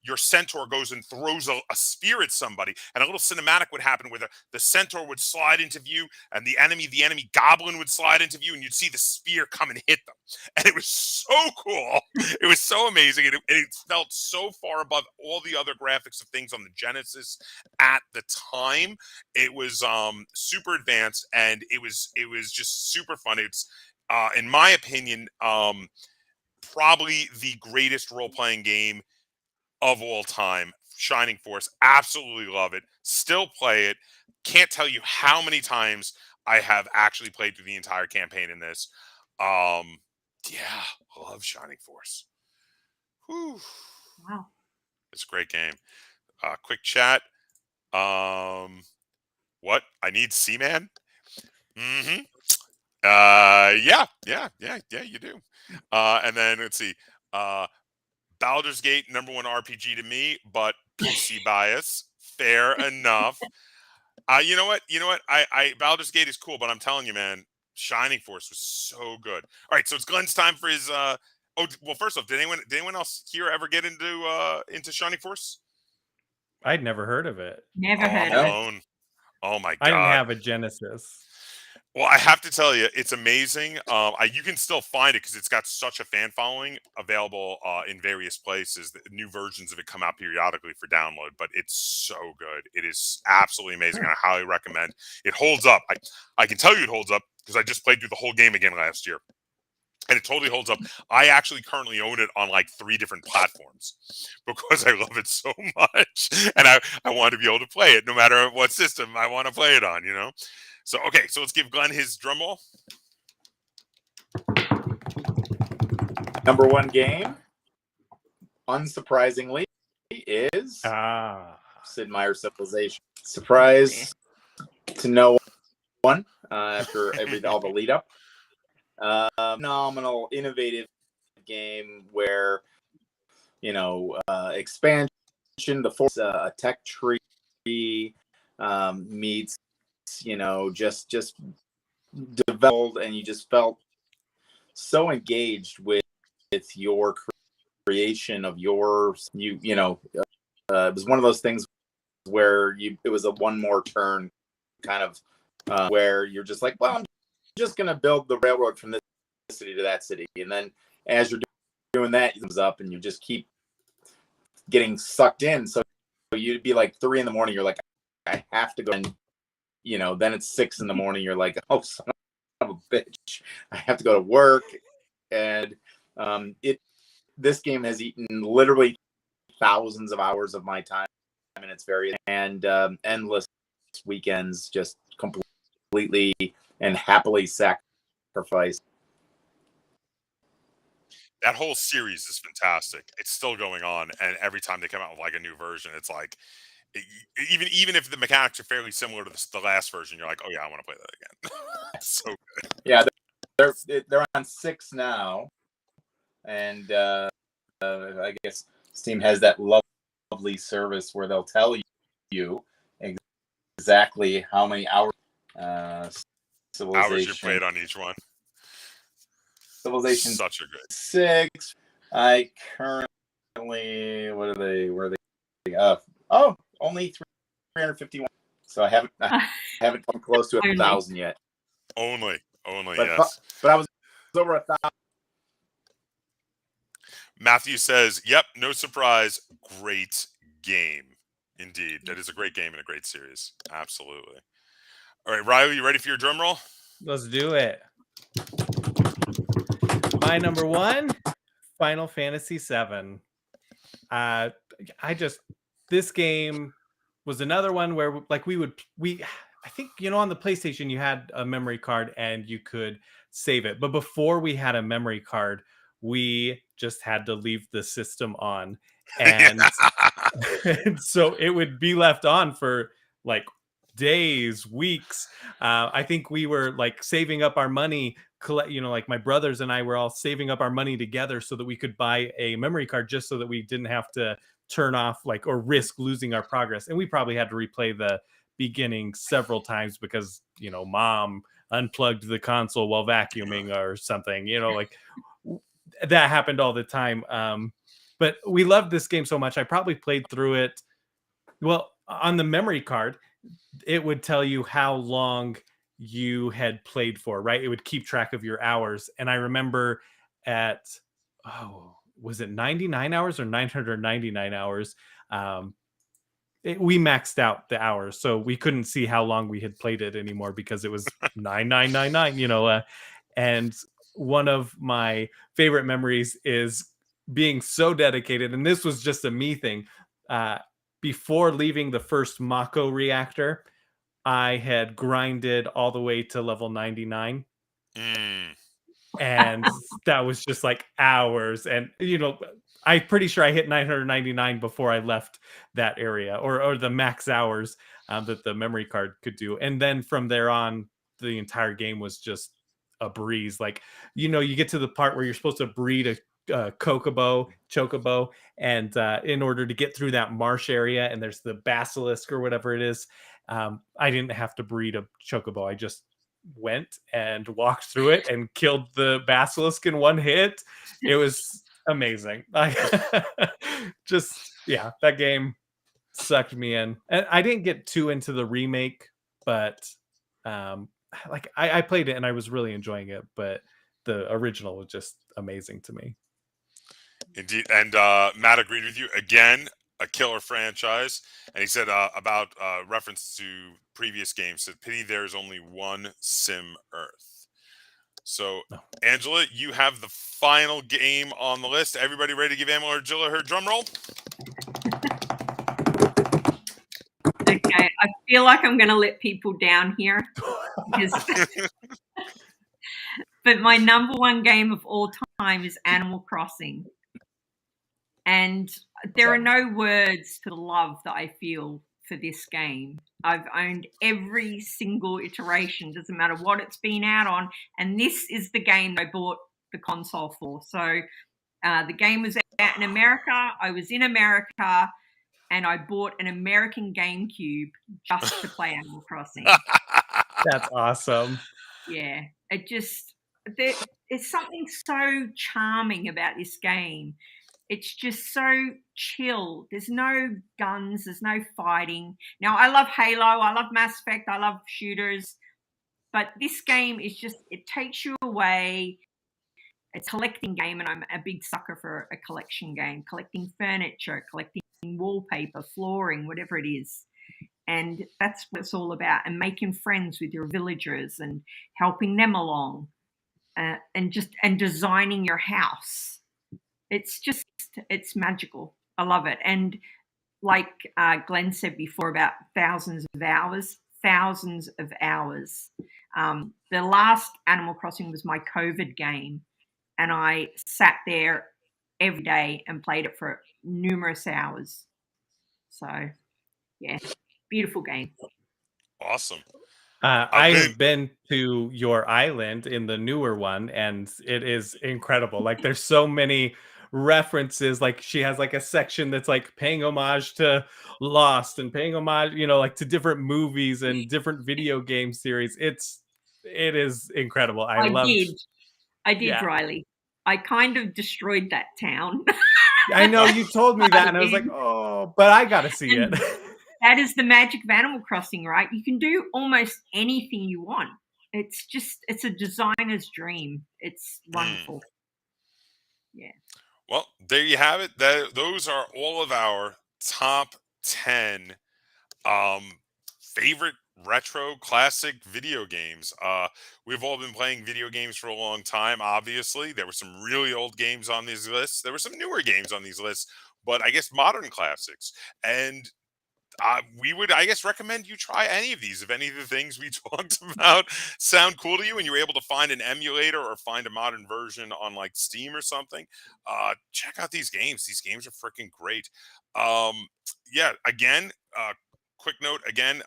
your centaur goes and throws a spear at somebody, and a little cinematic would happen where the centaur would slide into view, and the enemy goblin would slide into view, and you'd see the spear come and hit them. And it was so cool. It was so amazing. And it felt so far above all the other graphics of things on the Genesis at the time. It was super advanced, and it was just super fun. in my opinion, probably the greatest role-playing game of all time. Shining Force, absolutely love it. Still play it. Can't tell you how many times I have actually played through the entire campaign in this. Yeah, love Shining Force. Whew. Wow. It's a great game. Quick chat. What? I need Seaman? Mm-hmm. Yeah, you do. And then let's see. Baldur's Gate, #1 RPG to me, but PC bias. Fair enough. You know what? I Baldur's Gate is cool, but I'm telling you, man, Shining Force was so good. All right, so it's Glenn's time for his. Oh, well, first off, did anyone else here ever get into Shining Force? I'd never heard of it. Never Oh, heard I'm of it. alone. Oh my I didn't god. have a Genesis. Well, I have to tell you, it's amazing. You can still find it because it's got such a fan following. Available in various places. The new versions of it come out periodically for download, but it's so good. It is absolutely amazing, and I highly recommend. It holds up. I can tell you it holds up because I just played through the whole game again last year, and it totally holds up. I actually currently own it on like 3 different platforms because I love it so much, and I want to be able to play it no matter what system I want to play it on. So, okay, so let's give Glenn his drum roll. #1 game, unsurprisingly, is Sid Meier's Civilization. Surprise to no one after all the lead up. Phenomenal, innovative game where, expansion, the Force, a tech tree meets, just developed, and you just felt so engaged with your creation of yours. It was one of those things where it was a one more turn kind of where you're just like, well, I'm just going to build the railroad from this city to that city. And then as you're doing that, it comes up and you just keep getting sucked in. So you'd be like 3 a.m, you're like, I have to go. And, then it's 6 a.m, you're like, oh, son of a bitch, I have to go to work. And this game has eaten literally thousands of hours of my time, and it's very endless weekends just completely and happily sacrificed. That whole series is fantastic. It's still going on, and every time they come out with like a new version, it's like even if the mechanics are fairly similar to the last version, you're like, oh yeah, I want to play that again. So good. Yeah, they're on 6 now, and I guess Steam has that lovely service where they'll tell you exactly how many hours Civilization. Hours you played on each one. Civilization Such a good 6. I currently, where are they? Only 351. So I haven't come close to 1,000 yet. Only, But yes. but I was over 1,000. Matthew says, "Yep, no surprise. Great game, indeed. That is a great game and a great series. Absolutely." All right, Riley, you ready for your drum roll? Let's do it. My #1, Final Fantasy VII. This game was another one where like I think, on the PlayStation you had a memory card and you could save it. But before we had a memory card, we just had to leave the system on. And, and so it would be left on for like days, weeks. I think we were like saving up our money, like my brothers and I were all saving up our money together so that we could buy a memory card just so that we didn't have to turn off or risk losing our progress. And we probably had to replay the beginning several times because, mom unplugged the console while vacuuming or something, like that happened all the time. But we loved this game so much. I probably played through it. Well, on the memory card, it would tell you how long you had played for, right? It would keep track of your hours. And I remember was it 99 hours or 999 hours? We maxed out the hours, so we couldn't see how long we had played it anymore because it was 9999, and one of my favorite memories is being so dedicated, and this was just a me thing. Before leaving the first Mako reactor, I had grinded all the way to level 99. And that was just like hours. And, I'm pretty sure I hit 999 before I left that area, or the max hours that the memory card could do. And then from there on, the entire game was just a breeze. Like, you get to the part where you're supposed to breed a chocobo, and in order to get through that marsh area, and there's the basilisk or whatever it is, I didn't have to breed a chocobo. I just went and walked through it and killed the basilisk in one hit. It was amazing. That game sucked me in. And I didn't get too into the remake, but I played it and I was really enjoying it, but the original was just amazing to me. Indeed. And Matt agreed with you again. A killer franchise, and he said about reference to previous games, said pity there's only one Sim Earth. So Angela, you have the final game on the list. Everybody ready to give Angela her drum roll? Okay, I feel like I'm going to let people down here. But my number one game of all time is Animal Crossing. And there are no words for the love that I feel for this game. I've owned every single iteration, doesn't matter what it's been out on. And this is the game I bought the console for. So the game was out in America. I was in America, and I bought an American GameCube just to play Animal Crossing. That's awesome. Yeah, there's something so charming about this game. It's just so chill. There's no guns. There's no fighting. Now, I love Halo. I love Mass Effect. I love shooters. But this game is just, it takes you away. It's a collecting game, and I'm a big sucker for a collection game. Collecting furniture, collecting wallpaper, flooring, whatever it is. And that's what it's all about. And making friends with your villagers and helping them along. And designing your house. It's magical. I love it. And like Glenn said before about thousands of hours. The last Animal Crossing was my COVID game, and I sat there every day and played it for numerous hours. So, yeah, beautiful game. Awesome. I've been to your island in the newer one, and it is incredible. Like, there's so many references. Like, she has like a section that's like paying homage to Lost and paying homage, like to different movies and different video game series. It is incredible. I did, yeah. Riley. I kind of destroyed that town. I know you told me that, and I was like, oh, but I got to see it. That is the magic of Animal Crossing, right? You can do almost anything you want. It's a designer's dream. It's wonderful. Yeah. Well, there you have it. Those are all of our top 10 favorite retro classic video games. We've all been playing video games for a long time, obviously. There were some really old games on these lists. There were some newer games on these lists, but I guess modern classics. And we would, I guess, recommend you try any of these. If any of the things we talked about sound cool to you and you're able to find an emulator or find a modern version on like Steam or something, check out these games. These games are freaking great. Yeah, again, quick note again,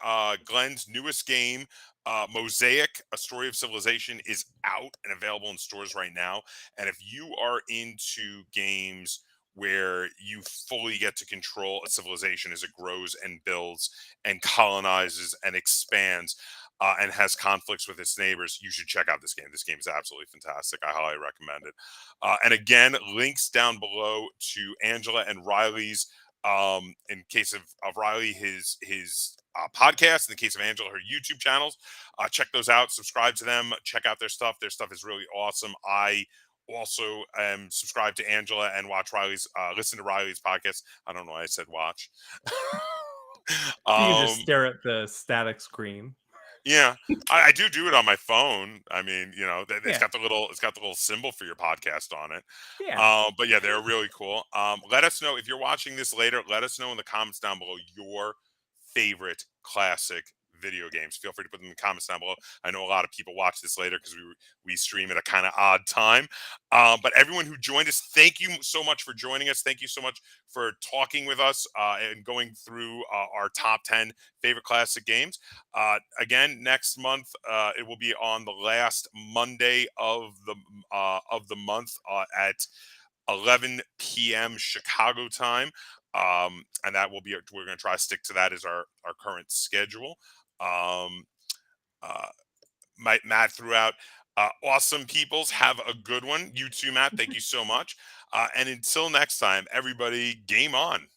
Glenn's newest game, Mosaic, A Story of Civilization, is out and available in stores right now. And if you are into games where you fully get to control a civilization as it grows and builds and colonizes and expands and has conflicts with its neighbors, you should check out this game. This game is absolutely fantastic. I highly recommend it. And again, links down below to Angela and Riley's, in case of Riley, his podcast, in the case of Angela, her YouTube channels. Check those out, subscribe to them, check out their stuff. Their stuff is really awesome. I also am subscribed to Angela and listen to Riley's podcast. I don't know why I said watch. You can just stare at the static screen. Yeah, I do it on my phone. I mean, it's Yeah. got the little symbol for your podcast on it. Yeah. But yeah, they're really cool. Let us know if you're watching this later. Let us know in the comments down below your favorite classic video games. Feel free to put them in the comments down below. I know a lot of people watch this later because we stream at a kind of odd time. But everyone who joined us, thank you so much for joining us. Thank you so much for talking with us and going through our top 10 favorite classic games. Again, next month it will be on the last Monday of the month at 11 p.m. Chicago time. And that will be, we're going to try to stick to that as our current schedule. Uh, Matt threw out awesome peoples. Have a good one. You too, Matt. Thank you so much. And until next time, everybody, game on.